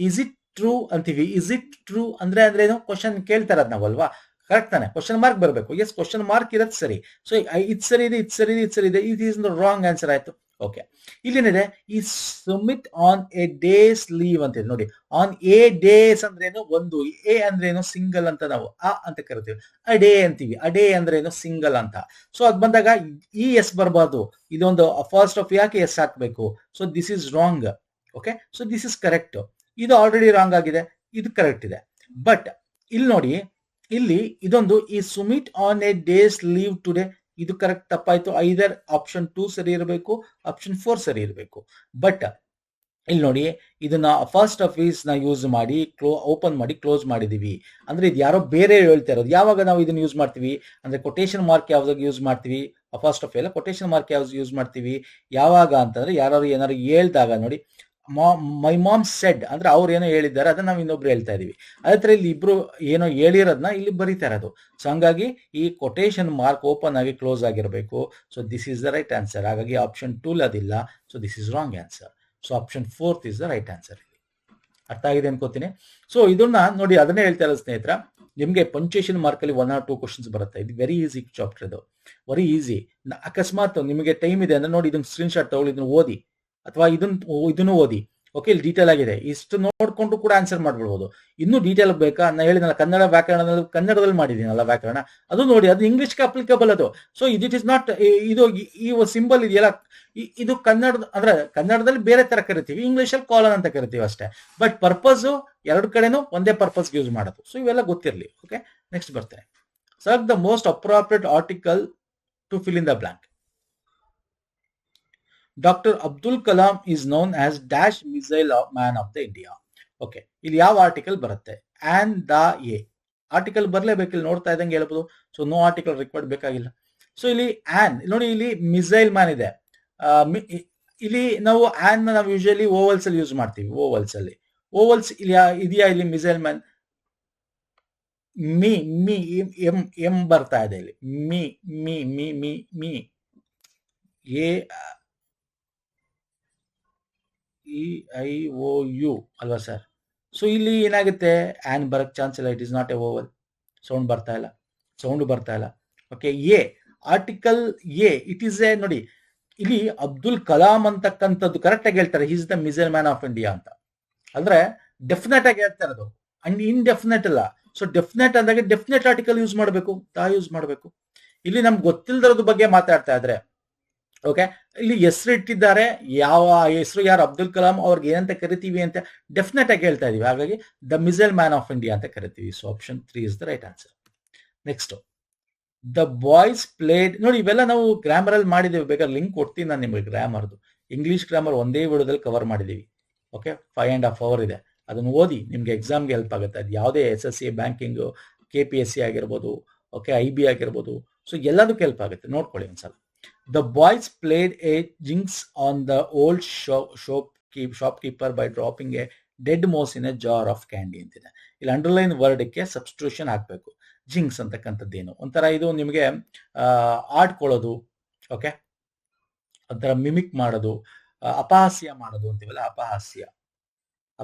ಈಸ್ ಇಟ್ ಟ್ರೂ ಅಂತೀವಿ. ಇಸ್ ಇಟ್ ಟ್ರೂ ಅಂದ್ರೆ ಏನು, ಕ್ವಶನ್ ಕೇಳ್ತಾ ಇರೋದು ನಾವಲ್ವಾ, ಕರೆಕ್ಟ್ ತಾನೆ? ಕ್ವಶನ್ ಮಾರ್ಕ್ ಬರಬೇಕು. ಎಸ್, ಕ್ವಶನ್ ಮಾರ್ಕ್ ಇರೋದು ಸರಿ. ಸೊ ಇದು ಸರಿ ಇದೆ, ಇದು ಸರಿ ಇದೆ, ಇದು ಸರಿ ಇದೆ, ಇಟ್ ಈಸ್ ರಾಂಗ್ ಆನ್ಸರ್ ಆಯ್ತು. ಓಕೆ, ಇಲ್ಲೇನಿದೆ, ಈ Sumit on a day's leave ಅಂತ ಇದೆ ನೋಡಿ. ಆನ್ ಎ ಡೇಸ್ ಅಂದ್ರೆ ಏನು, ಒಂದು. ಎ ಅಂದ್ರೆ ಏನು, ಸಿಂಗಲ್ ಅಂತ ನಾವು ಅಂತ ಕರಿತೀವಿ. ಅ ಡೇ ಅಂತೀವಿ. ಅ ಡೇ ಅಂದ್ರೆ ಏನು, ಸಿಂಗಲ್ ಅಂತ. ಸೊ ಅದ್ ಬಂದಾಗ ಈ ಎಸ್ ಬರಬಾರ್ದು, ಇದೊಂದು ಫಸ್ಟ್ ಆಫ್ ಯಾಕೆ ಎಸ್ ಹಾಕ್ಬೇಕು. So this is wrong. Okay, so this is correct. ಇದು ಆಲ್ರೆಡಿ ರಾಂಗ್ ಆಗಿದೆ, ಇದು ಕರೆಕ್ಟ್ ಇದೆ. ಬಟ್ ಇಲ್ಲಿ ನೋಡಿ, ಇಲ್ಲಿ ಇದೊಂದು ಈ Sumit on a day's leave today, ಇದು ಕರೆಕ್ಟ್ ತಪ್ಪಾಯ್ತು. ಐದರ್ ಆಪ್ಷನ್ 2 ಸರಿ ಇರಬೇಕು, ಆಪ್ಷನ್ 4 ಸರಿ ಇರಬೇಕು. ಬಟ್ ಇಲ್ಲಿ ನೋಡಿ, ಇದನ್ನ ಫಸ್ಟ್ ಆಫೀಸ್ ನ ಯೂಸ್ ಮಾಡಿ ಓಪನ್ ಮಾಡಿ ಕ್ಲೋಸ್ ಮಾಡಿದೀವಿ. ಅಂದ್ರೆ ಇದು ಯಾರೋ ಬೇರೆ ಹೇಳ್ತಾ ಇರೋದು. ಯಾವಾಗ ನಾವು ಇದನ್ನ ಯೂಸ್ ಮಾಡ್ತೀವಿ ಅಂದ್ರೆ, ಕೊಟೇಶನ್ ಮಾರ್ಕ್ ಯಾವ್ದಾಗ ಯೂಸ್ ಮಾಡ್ತೀವಿ, ಫಸ್ಟ್ ಆಫ್ ಎಲ್ಲ ಕೊಟೇಶನ್ ಮಾರ್ಕ್ ಯಾವ್ದು ಯೂಸ್ ಮಾಡ್ತೀವಿ ಯಾವಾಗ ಅಂತಂದ್ರೆ, ಯಾರು ಏನಾದ್ರು ಹೇಳ್ದಾಗ ನೋಡಿ, ಮೈ ಮಾಮ್ ಸೆಡ್ ಅಂದ್ರೆ ಅವ್ರು ಏನೋ ಹೇಳಿದ್ದಾರೆ, ಅದನ್ನ ನಾವು ಇನ್ನೊಬ್ರು ಹೇಳ್ತಾ ಇದೀವಿ. ಅದೇ ತರ ಇಲ್ಲಿ ಇಬ್ರು ಏನೋ ಹೇಳಿರೋದನ್ನ ಇಲ್ಲಿ ಬರೀತಾ ಇರೋದು. ಸೊ ಹಂಗಾಗಿ ಈ ಕೊಟೇಶನ್ ಮಾರ್ಕ್ ಓಪನ್ ಆಗಿ ಕ್ಲೋಸ್ ಆಗಿರಬೇಕು. So this is the right answer. ಹಾಗಾಗಿ ಆಪ್ಷನ್ 2 ಅದಿಲ್ಲ. So this is wrong answer. So option 4 is the right answer. ಅರ್ಥ ಆಗಿದೆ ಅನ್ಕೋತೀನಿ. ಸೊ ಇದನ್ನ ನೋಡಿ, ಅದನ್ನೇ ಹೇಳ್ತಾ ಇರೋದು ಸ್ನೇಹಿತರ, ನಿಮ್ಗೆ ಪಂಚುಯೇಷನ್ ಮಾರ್ಕ್ ಅಲ್ಲಿ 1 or 2 ಕ್ವಶನ್ಸ್ ಬರುತ್ತೆ. ಇದು ವೆರಿ ಈಸಿ ಚಾಪ್ಟರ್, ಇದು ವೆರಿ ಈಸಿ. ಅಕಸ್ಮಾತ್ ನಿಮಗೆ ಟೈಮ್ ಇದೆ ಅಂದ್ರೆ ನೋಡಿ, ಇದನ್ನ ಸ್ಕ್ರೀನ್ ಶಾಟ್ ತಗೊಳ್ಳಿ, ಇದನ್ನ ಓದಿ, ಅಥವಾ ಇದನ್ನು ಓದಿ. ಓಕೆ, ಇಲ್ಲಿ ಡೀಟೇಲ್ ಆಗಿದೆ. ಇಷ್ಟು ನೋಡ್ಕೊಂಡು ಕೂಡ ಆನ್ಸರ್ ಮಾಡ್ಬಿಡ್ಬೋದು. ಇನ್ನೂ ಡೀಟೇಲ್ ಬೇಕಾ, ನಾನು ಹೇಳಿದ್ನಲ್ಲ ಕನ್ನಡ ವ್ಯಾಕರಣದಲ್ಲಿ ಕನ್ನಡದಲ್ಲಿ ಮಾಡಿದ್ದೀನಲ್ಲ ವ್ಯಾಕರಣ, ಅದು ನೋಡಿ, ಅದು ಇಂಗ್ಲಿಷ್ಗೆ ಅಪ್ಲಿಕಬಲ್ ಅದು. ಸೊ ಇಟ್ ಇಸ್ ನಾಟ್, ಇದು ಈ ಸಿಂಬಲ್ ಇದೆಯಲ್ಲ, ಇದು ಕನ್ನಡ ಅಂದ್ರೆ ಕನ್ನಡದಲ್ಲಿ ಬೇರೆ ತರ ಕರಿತೀವಿ, ಇಂಗ್ಲಿಷಲ್ಲಿ ಕಾಲನ್ ಅಂತ ಕರಿತೀವಿ ಅಷ್ಟೇ. ಬಟ್ ಪರ್ಪಸ್ ಎರಡು ಕಡೆನೂ ಒಂದೇ ಪರ್ಪಸ್ ಯೂಸ್ ಮಾಡೋದು. ಸೊ ಇವೆಲ್ಲ ಗೊತ್ತಿರಲಿ. ಓಕೆ, ನೆಕ್ಸ್ಟ್ ಬರ್ತೇನೆ. Select the most appropriate article to fill in the blank. Doctor Abdul Kalam is known as dash missile man of the India. Okay, ಇಲ್ಲಿ ಯಾವ ಆರ್ಟಿಕಲ್ ಬರುತ್ತೆ? ಆನ್ ದ ಎ ಆರ್ಟಿಕಲ್ ಬರಲೇಬೇಕು. ಇಲ್ಲಿ ನೋಡ್ತಾ ಇದ್ದಂಗೆ ಹೇಳ್ಬೋದು. ಸೊ ನೋ ಆರ್ಟಿಕಲ್ ರಿಕ್ವೈರ್ಡ್ ಬೇಕಾಗಿಲ್ಲ. ಸೊ ಇಲ್ಲಿ ಆನ್ ನೋಡಿ, ಇಲ್ಲಿ ಮಿಸೈಲ್ ಮ್ಯಾನ್ ಇದೆ. ಇಲ್ಲಿ ನಾವು ಆನ್ ನಾವು ಯೂಶಲಿ ಓವಲ್ಸ್ ಅಲ್ಲಿ ಯೂಸ್ ಮಾಡ್ತೀವಿ. ಓವಲ್ಸ್ ಇಲ್ಲಿ ಇದೆಯಾ? ಇಲ್ಲಿ ಮಿಸೈಲ್ ಮ್ಯಾನ್ ಮಿ ಮಿ ಎಂ ಬರ್ತಾ ಇದೆ ಇಲ್ಲಿ. ಮಿ ಮಿ ಮಿ ಮಿ ಮಿ ಎ EIOU ಅಲ್ವಾ ಸರ್? ಸೊ ಇಲ್ಲಿ ಏನಾಗುತ್ತೆ, ಆನ್ ಬರಕ್ ಚಾನ್ಸ್ ಇಲ್ಲ. It is not A Oval. Sound ಬರ್ತಾ ಇಲ್ಲ. Okay, A article A it is A ನೋಡಿ, ಇಲ್ಲಿ ಅಬ್ದುಲ್ ಕಲಾಂ ಅಂತಕ್ಕಂಥದ್ದು ಕರೆಕ್ಟ್ ಆಗಿ ಹೇಳ್ತಾರೆ, is the missile man of India ಅಂತ. ಅಂದ್ರೆ ಡೆಫಿನೆಟ್ ಆಗಿ ಹೇಳ್ತಾ ಇರೋದು, ಅಂಡ್ ಇನ್ಡೆಫಿನೆಟ್ ಅಲ್ಲ. ಸೊ ಡೆಫಿನೆಟ್ ಅಂದಾಗ ಡೆಫಿನೆಟ್ ಆರ್ಟಿಕಲ್ ಯೂಸ್ ಮಾಡಬೇಕು. ಇಲ್ಲಿ ನಮ್ಗೆ ಗೊತ್ತಿಲ್ಲದರದ ಬಗ್ಗೆ ಮಾತಾಡ್ತಾ ಇದ್ರೆ, ಓಕೆ, ಇಲ್ಲಿ ಹೆಸರು ಇಟ್ಟಿದ್ದಾರೆ, ಯಾವ ಹೆಸರು, ಯಾರು ಅಬ್ದುಲ್ ಕಲಾಂ ಅವ್ರಿಗೆ ಏನಂತ ಕರಿತೀವಿ ಅಂತ ಡೆಫಿನೆಟ್ ಆಗಿ ಹೇಳ್ತಾ ಇದೀವಿ. ಹಾಗಾಗಿ the missile man of India ಅಂತ ಕರಿತೀವಿ. So option 3 is the right answer. Next, the boys played ನೋಡಿ, ಇವೆಲ್ಲ ನಾವು ಗ್ರಾಮರ್ ಅಲ್ಲಿ ಮಾಡಿದ್ದೇವೆ. ಬೇಕಾದ್ರೆ ಲಿಂಕ್ ಕೊಡ್ತೀನಿ ನಾನು ನಿಮಗೆ ಗ್ರಾಮರ್ದು. ಇಂಗ್ಲಿಷ್ ಗ್ರಾಮರ್ ಒಂದೇ ವಿಡಿಯೋದಲ್ಲಿ ಕವರ್ ಮಾಡಿದೀವಿ. ಓಕೆ, 5.5 hours ಇದೆ. ಅದನ್ನು ಓದಿ, ನಿಮ್ಗೆ ಎಕ್ಸಾಮ್ಗೆ ಹೆಲ್ಪ್ ಆಗುತ್ತೆ. ಅದು ಯಾವುದೇ SSC, ಬ್ಯಾಂಕಿಂಗ್, KPSC ಆಗಿರ್ಬೋದು, ಓಕೆ, IB ಆಗಿರ್ಬೋದು. ಸೊ ಎಲ್ಲದಕ್ಕೂ ಹೆಲ್ಪ್ ಆಗುತ್ತೆ, ನೋಡ್ಕೊಳ್ಳಿ ಒಂದ್ಸಲ. The boys played a jinx on the old shopkeeper by dropping a dead mouse in a jar of candy ಅಂತಿದೆ. ಇಲ್ಲಿ ಅಂಡರ್ಲೈನ್ ವರ್ಡ್ಗೆ ಸಬ್ಸ್ಟಿಟ್ಯೂಷನ್ ಹಾಕ್ಬೇಕು. ಜಿಂಕ್ಸ್ ಅಂತಕ್ಕಂಥದ್ದೇನು, ಒಂಥರ ಇದು ನಿಮಗೆ ಆಡ್ಕೊಳ್ಳೋದು, ಓಕೆ, ಒಂಥರ ಮಿಮಿಕ್ ಮಾಡೋದು, ಅಪಹಾಸ್ಯ ಮಾಡೋದು ಅಂತೀವಲ್ಲ,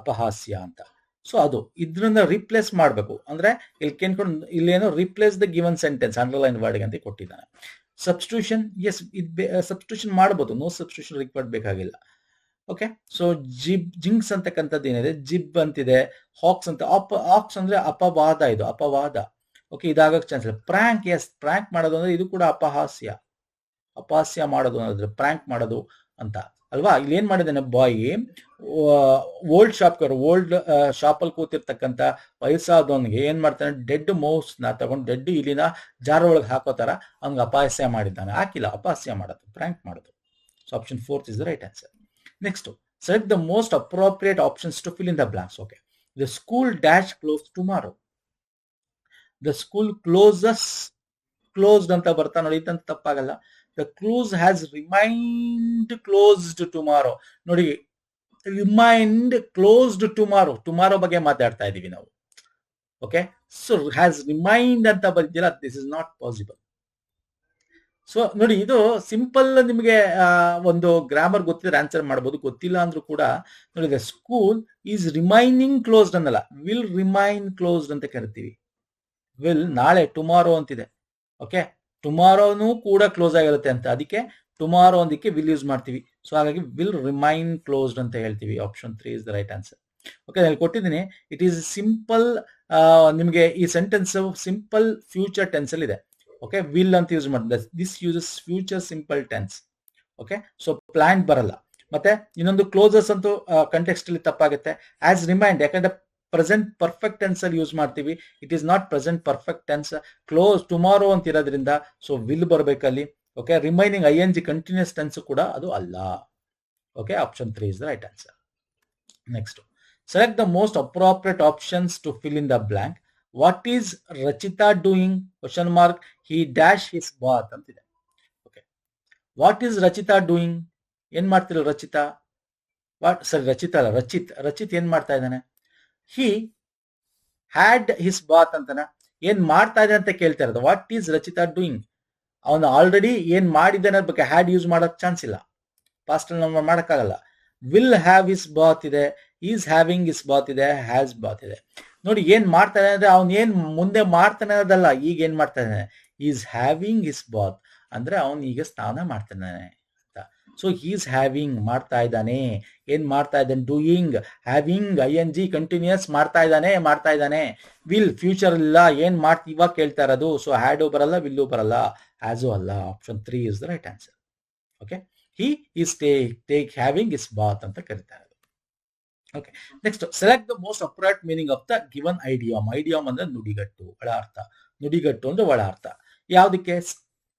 ಅಪಹಾಸ್ಯ ಅಂತ. ಸೊ ಅದು ಇದರಿಂದ ರಿಪ್ಲೇಸ್ ಮಾಡಬೇಕು. ಅಂದ್ರೆ ಇಲ್ಲೇನೋ replace the given sentence underline ವರ್ಡ್ಗೆ ಅಂತ ಕೊಟ್ಟಿದ್ದಾನೆ. ಸಬ್ಸ್ಟಿಟ್ಯೂಷನ್, ಎಸ್, ಸಬ್ಸ್ಟಿಟ್ಯೂಷನ್ ಮಾಡಬಹುದು. ನೋ ಸಬ್ಸ್ಟಿಟ್ಯೂಷನ್ ರಿಕ್ವೈರ್ಡ್ ಬೇಕಾಗಿಲ್ಲ. ಓಕೆ, ಸೊ ಜಿಂಕ್ಸ್ ಅಂತಕ್ಕಂಥದ್ದು ಏನಿದೆ, ಜಿಬ್ ಅಂತಿದೆ, ಹಾಕ್ಸ್ ಅಂತ. ಹಾಕ್ಸ್ ಅಂದ್ರೆ ಅಪವಾದ, ಇದು ಅಪವಾದ. ಓಕೆ, ಇದಾಗಕ್ಕೆ ಚಾನ್ಸ್ ಇಲ್ಲ. ಪ್ರ್ಯಾಂಕ್, ಎಸ್, ಪ್ರ್ಯಾಂಕ್ ಮಾಡೋದು ಅಂದ್ರೆ ಇದು ಕೂಡ ಅಪಹಾಸ್ಯ ಮಾಡೋದು ಅನ್ನೋದ್ರೆ ಪ್ರ್ಯಾಂಕ್ ಮಾಡೋದು ಅಂತ ಅಲ್ವಾ. ಇಲ್ಲಿ ಏನ್ ಮಾಡಿದ್ದಾನೆ ಬಾಯ್, ಓಲ್ಡ್ ಶಾಪಲ್ಲಿ ಕೂತಿರ್ತಕ್ಕಂಥ ವಯಸ್ಸಾದವನಿಗೆ ಏನ್ ಮಾಡ್ತಾನೆ, ಡೆಡ್ ಮೌಸ್ ನ ತಗೊಂಡು ಡೆಡ್ ಇಲಿನ ಜಾರ್ ಒಳಗೆ ಹಾಕೋತಾರ ಅವ್ನಿಗೆ ಅಪಹಾಸ್ಯ ಮಾಡಿದ್ದಾನೆ. ಹಾಕಿಲ್ಲ, ಅಪಹಾಸ್ಯ ಮಾಡೋದು, ಪ್ರ್ಯಾಂಕ್ ಮಾಡೋದು. So option 4 is the right answer. Next, Select the most appropriate options to fill in the blanks. Okay. The school dash closed tomorrow. The school closed ಅಂತ ಬರ್ತಾ ನೋಡಿ, ಅಂತ ತಪ್ಪಾಗಲ್ಲ. The close has remained closed tomorrow. ನೋಡಿ, remained closed tomorrow ಬಗ್ಗೆ ಮಾತಾಡ್ತಾ ಇದೀವಿ ನಾವು. ಓಕೆ, ಸೊ ಹ್ಯಾಸ್ ರಿಮೈಂಡ್ ಅಂತ ಬರ್ತೀರಾ, this is not possible. So ನೋಡಿ, ಇದು ಸಿಂಪಲ್. ನಿಮಗೆ ಒಂದು ಗ್ರಾಮರ್ ಗೊತ್ತಿದ್ರೆ ಆನ್ಸರ್ ಮಾಡಬಹುದು, ಗೊತ್ತಿಲ್ಲ ಅಂದ್ರೂ ಕೂಡ ನೋಡಿ, the school is remaining closed ಅನ್ನಲ್ಲ, ವಿಲ್ ರಿಮೈನ್ ಕ್ಲೋಸ್ಡ್ ಅಂತ ಕರಿತೀವಿ. ವಿಲ್ ನಾಳೆ ಟುಮಾರೋ ಅಂತಿದೆ. ಓಕೆ, ಟುಮಾರೋನು ಕೂಡ ಕ್ಲೋಸ್ ಆಗಿರುತ್ತೆ ಅಂತ, ಅದಕ್ಕೆ ಟುಮಾರೋ ಅಂದಕ್ಕೆ ವಿಲ್ ಯೂಸ್ ಮಾಡ್ತೀವಿ. ಸೊ ಹಾಗಾಗಿ ವಿಲ್ ರಿಮೈನ್ ಕ್ಲೋಸ್ಡ್ ಅಂತ ಹೇಳ್ತೀವಿ. Option 3 is the right answer. Okay, ನಾನು ಕೊಟ್ಟಿದ್ದೀನಿ. It is simple. ನಿಮಗೆ ಈ ಸೆಂಟೆನ್ಸ್ ಸಿಂಪಲ್ ಫ್ಯೂಚರ್ ಟೆನ್ಸ್ ಅಲ್ಲಿ ಇದೆ. ಓಕೆ, ವಿಲ್ ಅಂತ ಯೂಸ್ ಮಾಡಿದೆ. This uses future simple tense. Okay, so plan ಬರಲ್ಲ. ಮತ್ತೆ ಇನ್ನೊಂದು ಕ್ಲೋಸಸ್ ಅಂತೂ ಕಂಟೆಕ್ಸ್ಟ್ ಅಲ್ಲಿ ತಪ್ಪಾಗುತ್ತೆ. ಆಸ್ ರಿಮೈಂಡ್, ಯಾಕಂದ್ರೆ ಪ್ರೆಸೆಂಟ್ ಪರ್ಫೆಕ್ಟ್ ಟೆನ್ಸ್ ಅಲ್ಲಿ ಯೂಸ್ ಮಾಡ್ತೀವಿ. It is not present perfect tense. Close tomorrow ಅಂತ ಇರೋದ್ರಿಂದ ಸೊ ವಿಲ್ ಬರಬೇಕಲ್ಲಿ. Okay, remaining ING continuous tense ಕೂಡ ಅದು ಅಲ್ಲ. Okay, option 3 is the right answer. Next, select the most appropriate options to fill in the blank. What is Rachita doing? Question mark. He dash his bath ಅಂತಿದೆ. Okay, what is Rachita doing? ಏನ್ ಮಾಡ್ತಿರೋ ರಚಿತಾ? ರಚಿತಾ ಅಲ್ಲ, ರಚಿತ್ ಏನ್ ಮಾಡ್ತಾ ಇದ್ದಾನೆ? He had his Baat ಅಂತಾನ. ಏನ್ ಮಾಡ್ತಾ ಇದ್ದಾನೆ ಅಂತ ಕೇಳ್ತಾ ಇರೋದು. What is Rachita doing? ಅವನು ಆಲ್ರೆಡಿ ಏನ್ ಮಾಡಿದ್ದಾನೆ ಬಗ್ಗೆ ಹ್ಯಾಡ್ ಯೂಸ್ ಮಾಡೋಕ್ ಚಾನ್ಸ್ ಇಲ್ಲ, ಪಾಸ್ಟ್ ಅಲ್ಲಿ ನಾವು ಮಾಡಕ್ಕಾಗಲ್ಲ. ವಿಲ್ ಹ್ಯಾವ್ ಹಿಸ್ ಬಾತ್ ಇದೆ, ಈಸ್ ಹ್ಯಾವಿಂಗ್ ಹಿಸ್ ಬಾತ್ ಇದೆ, ಹ್ಯಾಸ್ ಬಾತ್ ಇದೆ. ನೋಡಿ, ಏನ್ ಮಾಡ್ತಾ ಇದ್ದಾನೆ ಅಂದ್ರೆ ಅವ್ನು ಏನ್ ಮುಂದೆ ಮಾಡ್ತಾನೆ ಅದಲ್ಲ, ಈಗ ಏನ್ ಮಾಡ್ತಾ ಇದ್ದಾನೆ? ಈಸ್ ಹ್ಯಾವಿಂಗ್ ಹಿಸ್ ಬಾತ್ ಅಂದ್ರೆ ಅವನು ಈಗ ಸ್ನಾನ ಮಾಡ್ತಾನೆ ಅಂತ. ಸೊ ಈಸ್ ಹ್ಯಾವಿಂಗ್ ಮಾಡ್ತಾ ಇದ್ದಾನೆ. ಏನ್ ಮಾಡ್ತಾ ಇದ್ದಾನೆ? ಡೂಯಿಂಗ್. ಹ್ಯಾವಿಂಗ್ ING ಕಂಟಿನ್ಯೂಸ್ ಮಾಡ್ತಾ ಇದ್ದಾನೆ. ವಿಲ್ ಫ್ಯೂಚರ್ ಇಲ್ಲ, ಏನ್ ಮಾಡ್ತಿ ಇವಾಗ ಕೇಳ್ತಾ ಇರೋದು. ಸೊ ಹ್ಯಾಡು ಬರಲ್ಲ, ವಿಲ್ಲು ಬರಲ್ಲ, ಹ್ಯಾಸು ಅಲ್ಲ. Option 3 is the right answer. Okay, he is take having his bath ಅಂತ ಕರೀತಾರೆ. Okay, next, select the most appropriate meaning of the given idiom. Idiom ಅಂದ್ರೆ ನುಡಿಗಟ್ಟು, ಒಳ ಅರ್ಥ. ನುಡಿಗಟ್ಟು ಅಂದ್ರೆ ಒಳ ಅರ್ಥ. ಯಾವ್ದಕ್ಕೆ?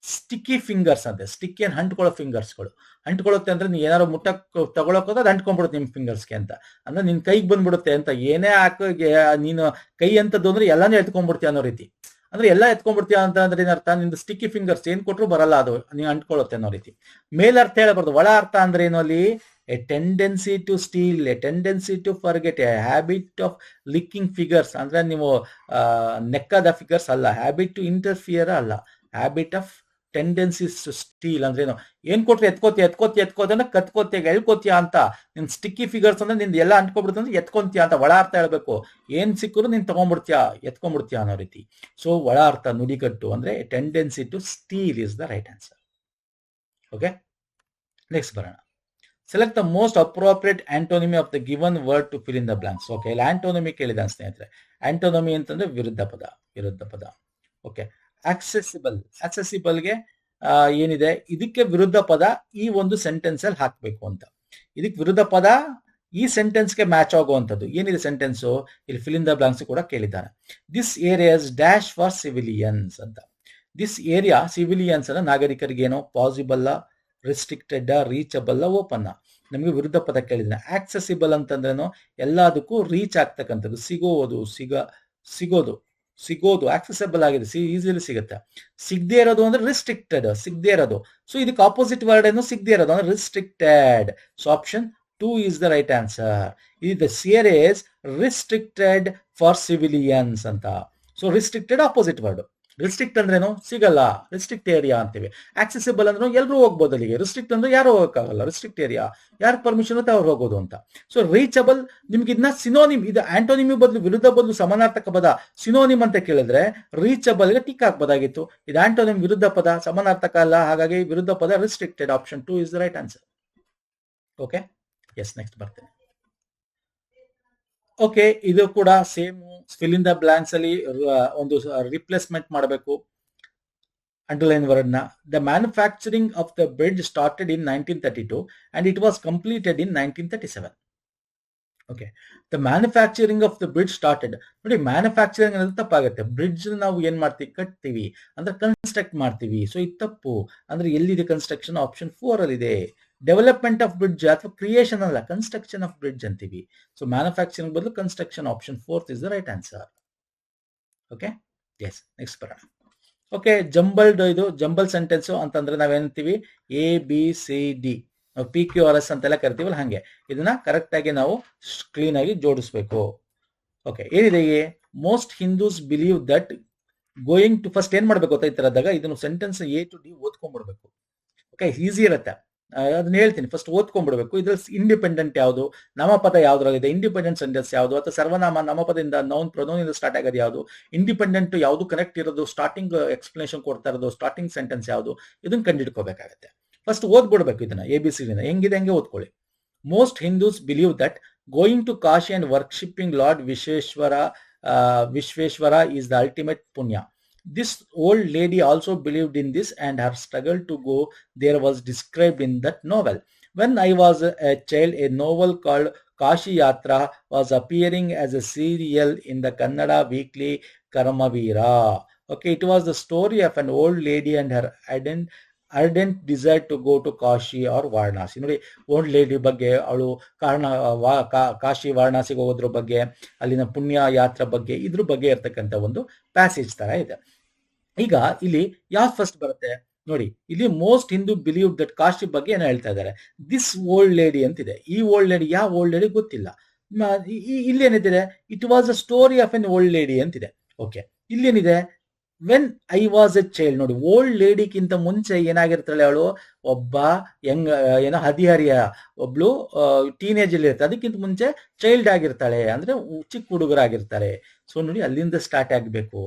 ಸ್ಟಿಕ್ಕಿ ಫಿಂಗರ್ಸ್ ಅಂತೆ. ಸ್ಟಿಕ್ಕಿ ಅನ್ನು ಅಂಟ್ಕೊಳ್ಳೋ ಫಿಂಗರ್ಸ್ಗಳು. ಅಂಟ್ಕೊಳ್ಳುತ್ತೆ ಅಂದ್ರೆ ನೀವು ಏನಾದ್ರು ಮುಟ್ಟಕ್ ತಗೊಳಕ್ ಹೋದ್ರೆ ಅದು ಅಂಟ್ಕೊಂಡ್ಬಿಡುತ್ತೆ ನಿಮ್ ಫಿಂಗರ್ಸ್ಗೆ ಅಂತ. ಅಂದ್ರೆ ನಿನ್ ಕೈಗೆ ಬಂದ್ಬಿಡುತ್ತೆ ಅಂತ. ಏನೇ ಹಾಕೋ ನೀನು ಕೈ ಅಂತದ್ದು ಅಂದ್ರೆ ಎಲ್ಲಾನು ಎತ್ಕೊಂಡ್ಬಿಡ್ತೀಯ ಅನ್ನೋ ರೀತಿ. ಅಂದ್ರೆ ಎಲ್ಲ ಎತ್ಕೊಂಡ್ಬಿಡ್ತೀಯ ಅಂತ ಅಂದ್ರೆ ಏನರ್ಥ? ನಿಂದು ಸ್ಟಿಕ್ಕಿ ಫಿಂಗರ್ಸ್ ಏನ್ ಕೊಟ್ರು ಬರಲ್ಲ, ಅದು ನೀವು ಅಂಟ್ಕೊಳ್ಳುತ್ತೆ ಅನ್ನೋ ರೀತಿ. ಮೇಲರ್ಥ ಹೇಳಬಾರ್ದು. ಒಳ ಅರ್ಥ ಅಂದ್ರೆ ಏನು ಅಲ್ಲಿ? A tendency to steal, a tendency to forget, a habit of licking figures ಅಂದ್ರೆ ನೀವು ನೆಕ್ಕದ ಫಿಗರ್ಸ್ ಅಲ್ಲ. ಹ್ಯಾಬಿಟ್ ಟು ಇಂಟರ್ಫಿಯರ್ ಅಲ್ಲ, habit of tendencies to steal ಅಂದ್ರೆ ಏನು? ಏನ್ ಕೊಟ್ರೆ ಎತ್ಕೋತಿಯ ಅಂದ್ರೆ ಕತ್ಕೋತಿಯ, ಎಳ್ಕೋತಿಯ ಅಂತ. ನಿನ್ ಸ್ಟಿಕ್ಕಿ ಫಿಗರ್ಸ್ ಅಂದ್ರೆ ನಿಂದ ಎಲ್ಲ ಅಂಟ್ಕೊಬಿಡುತ್ತೆ ಅಂದ್ರೆ ಎತ್ಕೊಂತೀಯ ಅಂತ. ಒಳ ಅರ್ಥ ಹೇಳ್ಬೇಕು. ಏನ್ ಸಿಕ್ಕರು ನೀನ್ ತಗೊಂಡ್ಬಿಡ್ತೀಯ, ಎತ್ಕೊಂಡ್ಬಿಡ್ತೀಯ ಅನ್ನೋ ರೀತಿ. ಸೊ ಒಳ ಅರ್ಥ ನುಡಿಗಟ್ಟು ಅಂದ್ರೆ tendency to steal is the right answer. Okay, next ಬರೋಣ. Select the most appropriate antonym of the given word to fill in the blanks. Okay, ಇಲ್ಲಿ ಆಂಟೋನಿಮಿ ಕೇಳಿದ ಸ್ನೇಹಿತರೆ. ಆಂಟೋನಮಿ ಅಂತಂದ್ರೆ ವಿರುದ್ಧ ಪದ. ಓಕೆ, ಆಕ್ಸೆಸಿಬಲ್ಗೆ ಏನಿದೆ, ಇದಕ್ಕೆ ವಿರುದ್ಧ ಪದ ಈ ಒಂದು ಸೆಂಟೆನ್ಸ್ ಅಲ್ಲಿ ಹಾಕ್ಬೇಕು ಅಂತ. ಇದಕ್ಕೆ ವಿರುದ್ಧ ಪದ ಈ ಸೆಂಟೆನ್ಸ್ಗೆ ಮ್ಯಾಚ್ ಆಗುವಂಥದ್ದು ಏನಿದೆ ಸೆಂಟೆನ್ಸ್, ಇಲ್ಲಿ ಫಿಲ್ ಇನ್ ದ ಬ್ಲಾಂಕ್ಸ್ ಕೂಡ ಕೇಳಿದ್ದಾರೆ. This areas dash for civilians ಅಂತ. ದಿಸ್ ಏರಿಯಾ ಸಿವಿಲಿಯನ್ಸ್ ಅನ್ನ ನಾಗರಿಕರಿಗೆ ಏನೋ ಪಾಸಿಬಲ್, ರೆಸ್ಟ್ರಿಕ್ಟೆಡ್, ರೀಚಬಲ್, ಓಪನ್. ನಮಗೆ ವಿರುದ್ಧ ಪದ ಕೇಳಿದ್ರೆ. ಆಕ್ಸೆಸಿಬಲ್ ಅಂತಂದ್ರೇನು? ಎಲ್ಲದಕ್ಕೂ ರೀಚ್ ಆಗ್ತಕ್ಕಂಥದ್ದು, ಸಿಗೋದು ಆಕ್ಸೆಸಿಬಲ್ ಆಗಿದೆ, ಈಸಿಲಿ ಸಿಗುತ್ತೆ. ಸಿಗದೆ ಇರೋದು ಅಂದ್ರೆ ರಿಸ್ಟ್ರಿಕ್ಟೆಡ್, ಸಿಗದೆ ಇರೋದು. ಸೊ ಇದಕ್ಕೆ ಆಪೋಸಿಟ್ ವರ್ಡ್ ಏನು? ಸಿಗದೆ ಇರೋದು ಅಂದ್ರೆ restricted. So option 2 is the right answer. This area is restricted for civilians ಅಂತ. So restricted opposite word. Restrict ಅಂದ್ರೇನು? ಸಿಗಲ್ಲ, ರಿಸ್ಟ್ರಿಕ್ಟ್ ಏರಿಯಾ ಅಂತೀವಿ. ಆಕ್ಸೆಸಿಬಲ್ ಅಂದ್ರೆ ಎಲ್ಲರೂ ಹೋಗ್ಬೋದು ಅಲ್ಲಿಗೆ. ರಿಸ್ಟ್ರಿಕ್ಟ್ ಅಂದ್ರೆ ಯಾರು ಹೋಗಕ್ಕಾಗಲ್ಲ, ರಿಸ್ಟ್ರಿಕ್ಟ್ ಏರಿಯಾ, ಯಾರು ಪರ್ಮಿಷನ್ ಇರುತ್ತೆ ಅವ್ರು ಹೋಗೋದು ಅಂತ. ಸೊ ರೀಚಬಲ್ ನಿಮ್ಗೆ ಇದನ್ನ ಸಿನೋನಿಮ್, ಇದು ಆಂಟೋನಿಮಿ ಬದಲು ವಿರುದ್ಧ ಬದಲು ಸಮಾನಾರ್ಥಕ ಪದ ಸಿನೋನಿಮ್ ಅಂತ ಕೇಳಿದ್ರೆ ರೀಚಬಲ್ಗೆ ಟಿಕ್ ಹಾಕ್ಬೋದಾಗಿತ್ತು. ಇದು ಆಂಟೋನಿಮ್ ವಿರುದ್ಧ ಪದ, ಸಮಾನಾರ್ಥಕ ಅಲ್ಲ, ಹಾಗಾಗಿ ವಿರುದ್ಧ ಪದ restricted. Option 2 is the right answer. Okay, yes, next ಬರ್ತೇನೆ. ಓಕೆ, ಇದು ಕೂಡ same fill in the blanks ಅಲ್ಲಿ ಒಂದು ರಿಪ್ಲೇಸ್ಮೆಂಟ್ ಮಾಡಬೇಕು ಅಂಡರ್ಲೈನ್ ವರ್ಡ್ ನ. The manufacturing of the bridge started in 1932 and it was completed in 1937. Okay, the manufacturing of the bridge started. ನೋಡಿ, manufacturing ಅನ್ನೋದು ತಪ್ಪಾಗುತ್ತೆ. ಬ್ರಿಡ್ಜ್ ನಾವು ಏನ್ ಮಾಡ್ತೀವಿ? ಕಟ್ತೀವಿ ಅಂದ್ರೆ ಕನ್ಸ್ಟ್ರಕ್ಟ್ ಮಾಡ್ತೀವಿ. ಸೊ ಇದು ತಪ್ಪು. ಅಂದ್ರೆ ಎಲ್ಲಿದೆ ಕನ್ಸ್ಟ್ರಕ್ಷನ್? ಆಪ್ಷನ್ 4 ಅಲ್ಲಿ ಇದೆ. ಡೆವಲಪ್ಮೆಂಟ್ ಆಫ್ ಬ್ರಿಡ್ಜ್ ಅಥವಾ ಕ್ರಿಯೇಷನ್ ಅಲ್ಲ, ಕನ್ಸ್ಟ್ರಕ್ಷನ್ ಆಫ್ ಬ್ರಿಡ್ಜ್ ಅಂತೀವಿ. ಸೊ ಮ್ಯಾನುಫ್ಯಾಕ್ಚರಿಂಗ್ ಬದಲು construction, option 4 is the right answer. Okay, yes, next ಬರೋಣ. ಓಕೆ, ಜಂಬಲ್ ಸೆಂಟೆನ್ಸ್ ಅಂತಂದ್ರೆ ನಾವೇನಂತೀವಿ, A B C D, P Q R S ಅಂತೆಲ್ಲ ಕರಿತೀವಲ್ಲ, ಹಂಗೆ ಇದನ್ನ ಕರೆಕ್ಟ್ ಆಗಿ ನಾವು ಕ್ಲೀನ್ ಆಗಿ ಜೋಡಿಸ್ಬೇಕು. ಓಕೆ, ಏನಿದೆ, most Hindus believe that going to, first ಏನ್ ಮಾಡ್ಬೇಕು ಗೊತ್ತಾ, ಈ ತರದಾಗ ಇದನ್ನು sentence A to D ಓದ್ಕೊಂಡ್ಬಿಡ್ಬೇಕು. Okay, easy ಇರುತ್ತೆ, ಅದನ್ನ ಹೇಳ್ತೀನಿ. ಫಸ್ಟ್ ಓದ್ಕೊಂಡ್ಬಿಡ್ಬೇಕು. ಇದ್ರಲ್ಲಿ ಇಂಡಿಪೆಂಡೆಂಟ್ ಯಾವುದು, ನಾಮಪದ ಯಾವ್ದ್ರಲ್ಲಿದೆ, ಇಂಡಿಪೆಂಡೆಂಟ್ ಸೆಂಟೆನ್ಸ್ ಯಾವುದು, ಅಥವಾ ಸರ್ವನಾಮ ನಾಮಪದದಿಂದ ನೌನ್ ಪ್ರೊನೌನ್ ಇಂದ ಸ್ಟಾರ್ಟ್ ಆಗೋದು ಯಾವುದು, ಇಂಡಿಪೆಂಡೆಂಟ್ ಯಾವುದು ಕನೆಕ್ಟ್ ಇರೋದು, ಸ್ಟಾರ್ಟಿಂಗ್ ಎಕ್ಸ್ಪ್ಲನೇಷನ್ ಕೊಡ್ತಾ ಇರೋದು, ಸ್ಟಾರ್ಟಿಂಗ್ ಸೆಂಟೆನ್ಸ್ ಯಾವುದು, ಇದನ್ನ ಕಂಡಿಡ್ಕೋಬೇಕಾಗತ್ತೆ. ಫಸ್ಟ್ ಓದ್ಬಿಡ್ಬೇಕು ಇದನ್ನ, ಎ ಬಿ ಸಿ ಡಿನ ಹೆಂಗಿದೆ ಹಂಗೆ ಓದ್ಕೊಳ್ಳಿ. Most Hindus believe that going to Kashi and worshipping Lord Vishweshwara is the ultimate punya. This old lady also believed in this and her struggle to go there was described in that novel. When I was a child, a novel called Kashi Yatra was appearing as a serial in the Kannada weekly Karamavira. Okay, it was the story of an old lady and her ardent desire to go to Kashi or Varanasi. ನೋಡಿ, old lady ಬಗ್ಗೆ, ಅವಳು ಕಾಶಿ ವಾರಣಾಸಿಗೆ ಹೋಗೋದ್ರ ಬಗ್ಗೆ, ಅಲ್ಲಿನ ಪುಣ್ಯ ಯಾತ್ರೆ ಬಗ್ಗೆ, ಇದ್ರ ಬಗ್ಗೆ ಇರ್ತಕ್ಕಂಥ ಒಂದು ಪ್ಯಾಸೇಜ್ ತರ ಇದೆ. ಈಗ ಇಲ್ಲಿ ಯಾವ್ದು ಫಸ್ಟ್ ಬರುತ್ತೆ ನೋಡಿ, ಇಲ್ಲಿ most Hindu believe that Kashi ಬಗ್ಗೆ ಏನೋ ಹೇಳ್ತಾ ಇದ್ದಾರೆ. ದಿಸ್ ಓಲ್ಡ್ ಲೇಡಿ ಅಂತಿದೆ. ಈ ಓಲ್ಡ್ ಲೇಡಿ ಯಾವ ಓಲ್ಡ್ ಲೇಡಿ ಗೊತ್ತಿಲ್ಲ. ಇಲ್ಲಿ ಏನಿದೆ, it was a story of an old lady ಅಂತಿದೆ. ಓಕೆ, ಇಲ್ಲೇನಿದೆ, when I was a child. ನೋಡಿ, ಓಲ್ಡ್ ಲೇಡಿಗಿಂತ ಮುಂಚೆ ಏನಾಗಿರ್ತಾಳೆ ಅವಳು, ಒಬ್ಬ ಏನೋ ಹದಿಹರಿಯ ಒಬ್ಳು ಟೀನೇಜ್ ಅಲ್ಲಿ ಇರ್ತಾಳೆ. ಅದಕ್ಕಿಂತ ಮುಂಚೆ ಚೈಲ್ಡ್ ಆಗಿರ್ತಾಳೆ, ಅಂದ್ರೆ ಚಿಕ್ಕ ಹುಡುಗರಾಗಿರ್ತಾರೆ. ಸೊ ನೋಡಿ, ಅಲ್ಲಿಂದ ಸ್ಟಾರ್ಟ್ ಆಗ್ಬೇಕು.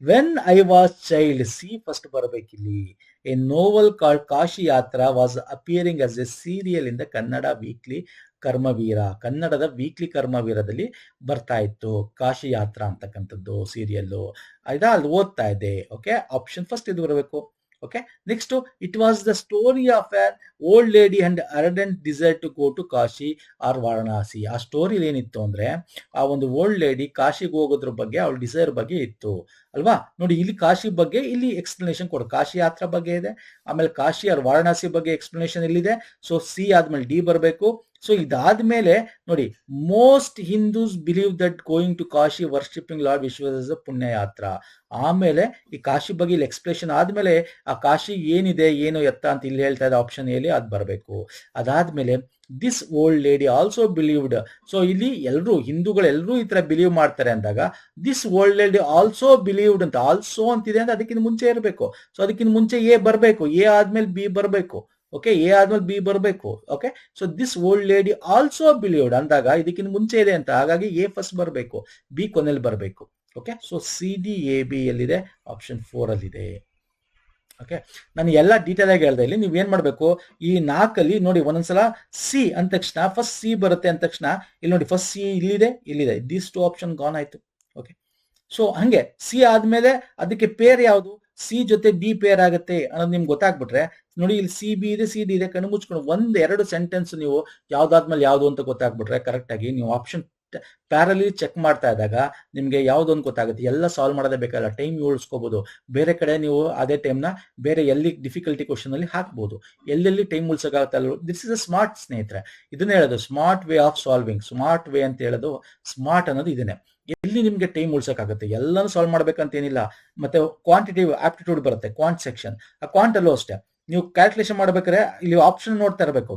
When I was child, C first ಬರಬೇಕಿಲ್ಲಿ. A novel called Kashi Yatra was appearing as a serial in the Kannada weekly Karmaveera. ಕನ್ನಡದ ವೀಕ್ಲಿ ಕರ್ಮವೀರದಲ್ಲಿ ಬರ್ತಾ ಇತ್ತು ಕಾಶಿ ಯಾತ್ರಾ ಅಂತಕ್ಕಂಥದ್ದು ಸೀರಿಯಲ್ಲು. ಆಯ್ತಾ, ಅಲ್ಲಿ ಓದ್ತಾ ಇದೆ. ಓಕೆ, ಆಪ್ಷನ್ ಫಸ್ಟ್ ಇದು ಬರಬೇಕು. Okay, next, it was the story of an old lady and ardent desire to go to Kashi or Varanasi. ಆ ಸ್ಟೋರಿ ಏನಿತ್ತು ಅಂದ್ರೆ, ಆ ಒಂದು ಓಲ್ಡ್ ಲೇಡಿ ಕಾಶಿಗೆ ಹೋಗೋದ್ರ ಬಗ್ಗೆ ಅವಳ ಡಿಸೈರ್ ಬಗ್ಗೆ ಇತ್ತು ಅಲ್ವಾ. ನೋಡಿ, ಇಲ್ಲಿ ಕಾಶಿ ಬಗ್ಗೆ ಇಲ್ಲಿ ಎಕ್ಸ್ಪ್ಲನೇಷನ್ ಕೊಡು. ಕಾಶಿ ಯಾತ್ರಾ ಬಗ್ಗೆ ಇದೆ, ಆಮೇಲೆ ಕಾಶಿ ಆರ್ ವಾರಣಾಸಿ ಬಗ್ಗೆ ಎಕ್ಸ್ಪ್ಲನೇಷನ್ ಇಲ್ಲಿದೆ. ಸೊ ಸಿ ಆದ್ಮೇಲೆ ಡಿ ಬರಬೇಕು. ಸೊ ಇದಾದ್ಮೇಲೆ ನೋಡಿ, most Hindus believe that going to Kashi worshipping lord Vishweshwara ಪುಣ್ಯ ಯಾತ್ರಾ. ಆಮೇಲೆ ಈ ಕಾಶಿ ಬಗ್ಗೆ ಇಲ್ಲಿ ಎಕ್ಸ್ಪ್ಲೇಷನ್ ಆದ್ಮೇಲೆ ಆ ಕಾಶಿ ಏನಿದೆ ಏನು ಎತ್ತ ಅಂತ ಇಲ್ಲಿ ಹೇಳ್ತಾ ಇದೆ ಆಪ್ಷನ್ ಎಲ್ಲಿ ಅದು ಬರಬೇಕು. ಅದಾದ್ಮೇಲೆ this old lady also believed. So ಇಲ್ಲಿ ಎಲ್ಲರೂ ಹಿಂದೂಗಳೆಲ್ಲರೂ ಈ ತರ ಬಿಲೀವ್ ಮಾಡ್ತಾರೆ ಅಂದಾಗ this old lady also believed ಅಂತ, ಆಲ್ಸೋ ಅಂತಿದೆ ಅಂದ್ರೆ ಅದಕ್ಕಿಂತ ಮುಂಚೆ ಇರಬೇಕು. ಸೊ ಅದಕ್ಕಿಂತ ಮುಂಚೆ ಎ ಬರಬೇಕು, ಎ ಆದ್ಮೇಲೆ ಬಿ ಬರಬೇಕು. ಓಕೆ, ಎ ಆದ್ಮೇಲೆ ಬಿ ಬರಬೇಕು. Okay, so this old lady also believed ಅಂದಾಗ ಇದಕ್ಕಿಂತ ಮುಂಚೆ ಇದೆ ಅಂತ, ಹಾಗಾಗಿ ಎ ಫಸ್ಟ್ ಬರಬೇಕು, ಬಿ ಕೊನೆಯಲ್ಲಿ ಬರಬೇಕು. Okay, so C D A B ಎಲ್ಲಿದೆ, ಆಪ್ಷನ್ 4 ಅಲ್ಲಿದೆ. ಓಕೆ, ನಾನು ಎಲ್ಲ ಡೀಟೇಲ್ ಆಗಿ ಹೇಳ್ದೆ. ಇಲ್ಲಿ ನೀವು ಏನ್ ಮಾಡ್ಬೇಕು, ಈ 4ಅಲ್ಲಿ ನೋಡಿ, ಒಂದೊಂದ್ಸಲ ಸಿ ಅಂದ ತಕ್ಷಣ ಫಸ್ಟ್ ಸಿ ಬರುತ್ತೆ ಅಂದ ತಕ್ಷಣ ಇಲ್ಲಿ ನೋಡಿ, ಫಸ್ಟ್ ಸಿ ಇಲ್ಲಿದೆ, ದಿಸ್ 2 ಆಪ್ಷನ್ ಗಾನ್ ಆಯ್ತು. ಓಕೆ, ಸೊ ಹಂಗೆ ಸಿ ಆದ್ಮೇಲೆ ಅದಕ್ಕೆ ಪೇರ್ ಯಾವುದು, ಸಿ ಜೊತೆ ಡಿ ಪೇರ್ ಆಗುತ್ತೆ ಅನ್ನೋದು ನಿಮ್ಗೆ ಗೊತ್ತಾಗ್ಬಿಟ್ರೆ ನೋಡಿ, ಇಲ್ಲಿ ಸಿ ಬಿ ಇದೆ, ಸಿ ಡಿ ಇದೆ, ಕಣ್ಣು ಮುಚ್ಕೊಂಡು 1-2 ಸೆಂಟೆನ್ಸ್ ನೀವು ಯಾವ್ದಾದ್ಮೇಲೆ ಯಾವ್ದು ಅಂತ ಗೊತ್ತಾಗ್ಬಿಟ್ರೆ ಕರೆಕ್ಟ್ ಆಗಿ ನೀವು ಆಪ್ಷನ್ ಪ್ಯಾರಲಿ ಚೆಕ್ ಮಾಡ್ತಾ ಇದ್ದಾಗ ನಿಮ್ಗೆ ಯಾವ್ದೊಂದು ಗೊತ್ತಾಗುತ್ತೆ. ಎಲ್ಲ ಸಾಲ್ವ್ ಮಾಡೋದೇ ಬೇಕಲ್ಲ, ಟೈಮ್ ಉಳಿಸ್ಕೋಬಹುದು. ಬೇರೆ ಕಡೆ ನೀವು ಅದೇ ಟೈಮ್ನ ಬೇರೆ ಎಲ್ಲಿ ಡಿಫಿಕಲ್ಟಿ ಕ್ವಶನ್ ಅಲ್ಲಿ ಹಾಕ್ಬಹುದು, ಎಲ್ಲೆಲ್ಲಿ ಟೈಮ್ ಉಳಿಸೋಕ್ಕಾಗತ್ತಲ್ಲ. ದಿಸ್ ಇಸ್ ಅ ಸ್ಮಾರ್ಟ್ ಸ್ನೇಹಿತರೆ, ಇದನ್ನ ಹೇಳೋದು smart way of solving. Smart way ಅಂತ ಹೇಳೋದು, ಸ್ಮಾರ್ಟ್ ಅನ್ನೋದು ಇದನ್ನೇ. ಎಲ್ಲಿ ನಿಮ್ಗೆ ಟೈಮ್ ಉಳಿಸೋಕ್ಕಾಗುತ್ತೆ, ಎಲ್ಲಾನು ಸಾಲ್ವ್ ಮಾಡ್ಬೇಕಂತ ಏನಿಲ್ಲ. ಮತ್ತೆ ಕ್ವಾಂಟಿಟಿವ್ ಆಪ್ಟಿಟ್ಯೂಡ್ ಬರುತ್ತೆ, ಕ್ವಾಂಟ್ ಸೆಕ್ಷನ್. ಆ ಕ್ವಾಂಟ್ ಅಲ್ಲೂ ಅಷ್ಟೇ, ನೀವು ಕ್ಯಾಲ್ಕುಲೇಷನ್ ಮಾಡ್ಬೇಕಾದ್ರೆ ಇಲ್ಲಿ ಆಪ್ಷನ್ ನೋಡ್ತಾ ಇರಬೇಕು.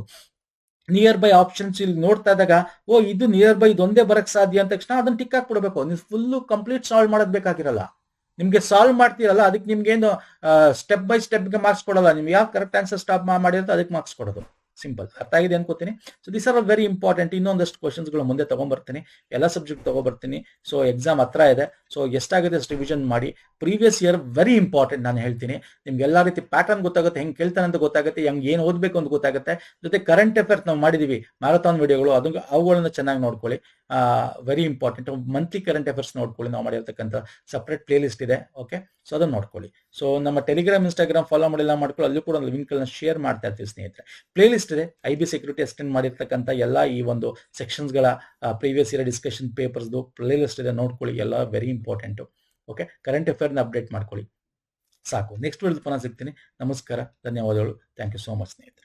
ನಿಯರ್ ಬೈ ಆಪ್ಷನ್ಸ್ ಇಲ್ಲಿ ನೋಡ್ತಾ ಇದ್ದಾಗ, ಓ ಇದು ನಿಯರ್ ಬೈ ಇದೊಂದೇ ಬರಕ್ ಸಾಧ್ಯ ಅಂತ ತಕ್ಷಣ ಅದನ್ನ ಟಿಕ್ ಹಾಕ್ಬಿಡ್ಬೇಕು. ನೀವು ಫುಲ್ಲು ಕಂಪ್ಲೀಟ್ ಸಾಲ್ವ್ ಮಾಡೋದ್ ಬೇಕಾಗಿರಲ್ಲ. ನಿಮ್ಗೆ ಸಾಲ್ವ್ ಮಾಡ್ತೀರಲ್ಲ, ಅದಕ್ಕೆ ನಿಮ್ಗೇನು ಸ್ಟೆಪ್ ಬೈ ಸ್ಟೆಪ್ಗೆ ಮಾರ್ಕ್ಸ್ ಕೊಡಲ್ಲ. ನಿಮ್ಗೆ ಯಾವ ಕರೆಕ್ಟ್ ಆನ್ಸರ್ ಸ್ಟಾಪ್ ಮಾಡಿರುತ್ತೆ ಅದಕ್ಕೆ ಮಾರ್ಕ್ಸ್ ಕೊಡೋದು. ಸಿಂಪಲ್, ಅರ್ಥ ಆಗಿದೆ ಅನ್ಕೋತೀನಿ. So this are very important. ಇನ್ನೊಂದಷ್ಟು ಕ್ವಶನ್ಸ್ಗಳು ಮುಂದೆ ತಗೊಂಡ್ಬರ್ತೀನಿ, ಎಲ್ಲ ಸಬ್ಜೆಕ್ಟ್ ತಗೊಬರ್ತೀನಿ. ಸೊ ಎಕ್ಸಾಮ್ ಹತ್ರ ಇದೆ, ಸೊ ಎಷ್ಟಾಗಿದೆ ಅಷ್ಟು ರಿವಿಷನ್ ಮಾಡಿ. ಪ್ರೀವಿಯಸ್ ಇಯರ್ ವೆರಿ ಇಂಪಾರ್ಟೆಂಟ್, ನಾನು ಹೇಳ್ತೀನಿ. ನಿಮ್ಗೆ ಎಲ್ಲಾ ರೀತಿ ಪ್ಯಾಟರ್ನ್ ಗೊತ್ತಾಗುತ್ತೆ, ಹೆಂಗ್ ಕೇಳ್ತಾನೆ ಅಂತ ಗೊತ್ತಾಗುತ್ತೆ, ಹೆಂಗ್ ಏನ್ ಓದ್ಬೇಕು ಅಂತ ಗೊತ್ತಾಗುತ್ತೆ. ಜೊತೆ ಕರೆಂಟ್ ಅಫೇರ್ಸ್ ನಾವು ಮಾಡಿದೀವಿ, ಮ್ಯಾರಥಾನ್ ವಿಡಿಯೋಗಳು, ಅವುಗಳನ್ನ ಚೆನ್ನಾಗಿ ನೋಡ್ಕೊಳ್ಳಿ. Very important. Monthly current affairs ನೋಡ್ಕೊಳ್ಳಿ, ನಾವು ಮಾಡಿರ್ತಕ್ಕಂಥ ಸಪ್ರೇಟ್ ಪ್ಲೇ ಲಿಸ್ಟ್ ಇದೆ. ಓಕೆ, ಸೊ ಅದನ್ನ ನೋಡ್ಕೊಳ್ಳಿ. ಸೊ ನಮ್ಮ ಟೆಲಿಗ್ರಾಮ್, ಇನ್ಸ್ಟಾಗ್ರಾಮ್ ಫಾಲೋ ಮಾಡಿಲ್ಲ ಮಾಡ್ಕೊಳ್ಳಿ, ಅಲ್ಲೂ ಕೂಡ ಲಿಂಕ್ ಗಳನ್ನ ಶೇರ್ ಮಾಡ್ತಾ ಇರ್ತೀವಿ ಸ್ನೇಹಿತರೆ. ಪ್ಲೇ ಲಿಸ್ಟ್ ಇದೆ, IB ಸೆಕ್ಯೂರಿಟಿ ಅಸಿಸ್ಟೆಂಟ್ ಮಾಡಿರ್ತಕ್ಕಂಥ ಎಲ್ಲ ಈ ಒಂದು ಸೆಕ್ಷನ್ಸ್ ಗಳ previous year discussion papers playlist ಇದೆ, ನೋಡ್ಕೊಳ್ಳಿ. ಎಲ್ಲ ವೆರಿ ಇಂಪಾರ್ಟೆಂಟ್. ಓಕೆ, ಕರೆಂಟ್ ಅಫೇರ್ನ ಅಪ್ಡೇಟ್ ಮಾಡ್ಕೊಳ್ಳಿ. ಸಾಕು, ನೆಕ್ಸ್ಟ್ ವಿಡಿಯೋದಲ್ಲಿ ಪುನಃ ಸಿಗ್ತೀನಿ. ನಮಸ್ಕಾರ, ಧನ್ಯವಾದಗಳು. ಥ್ಯಾಂಕ್ ಯು ಸೋ ಮಚ್ ಸ್ನೇಹಿತರೆ.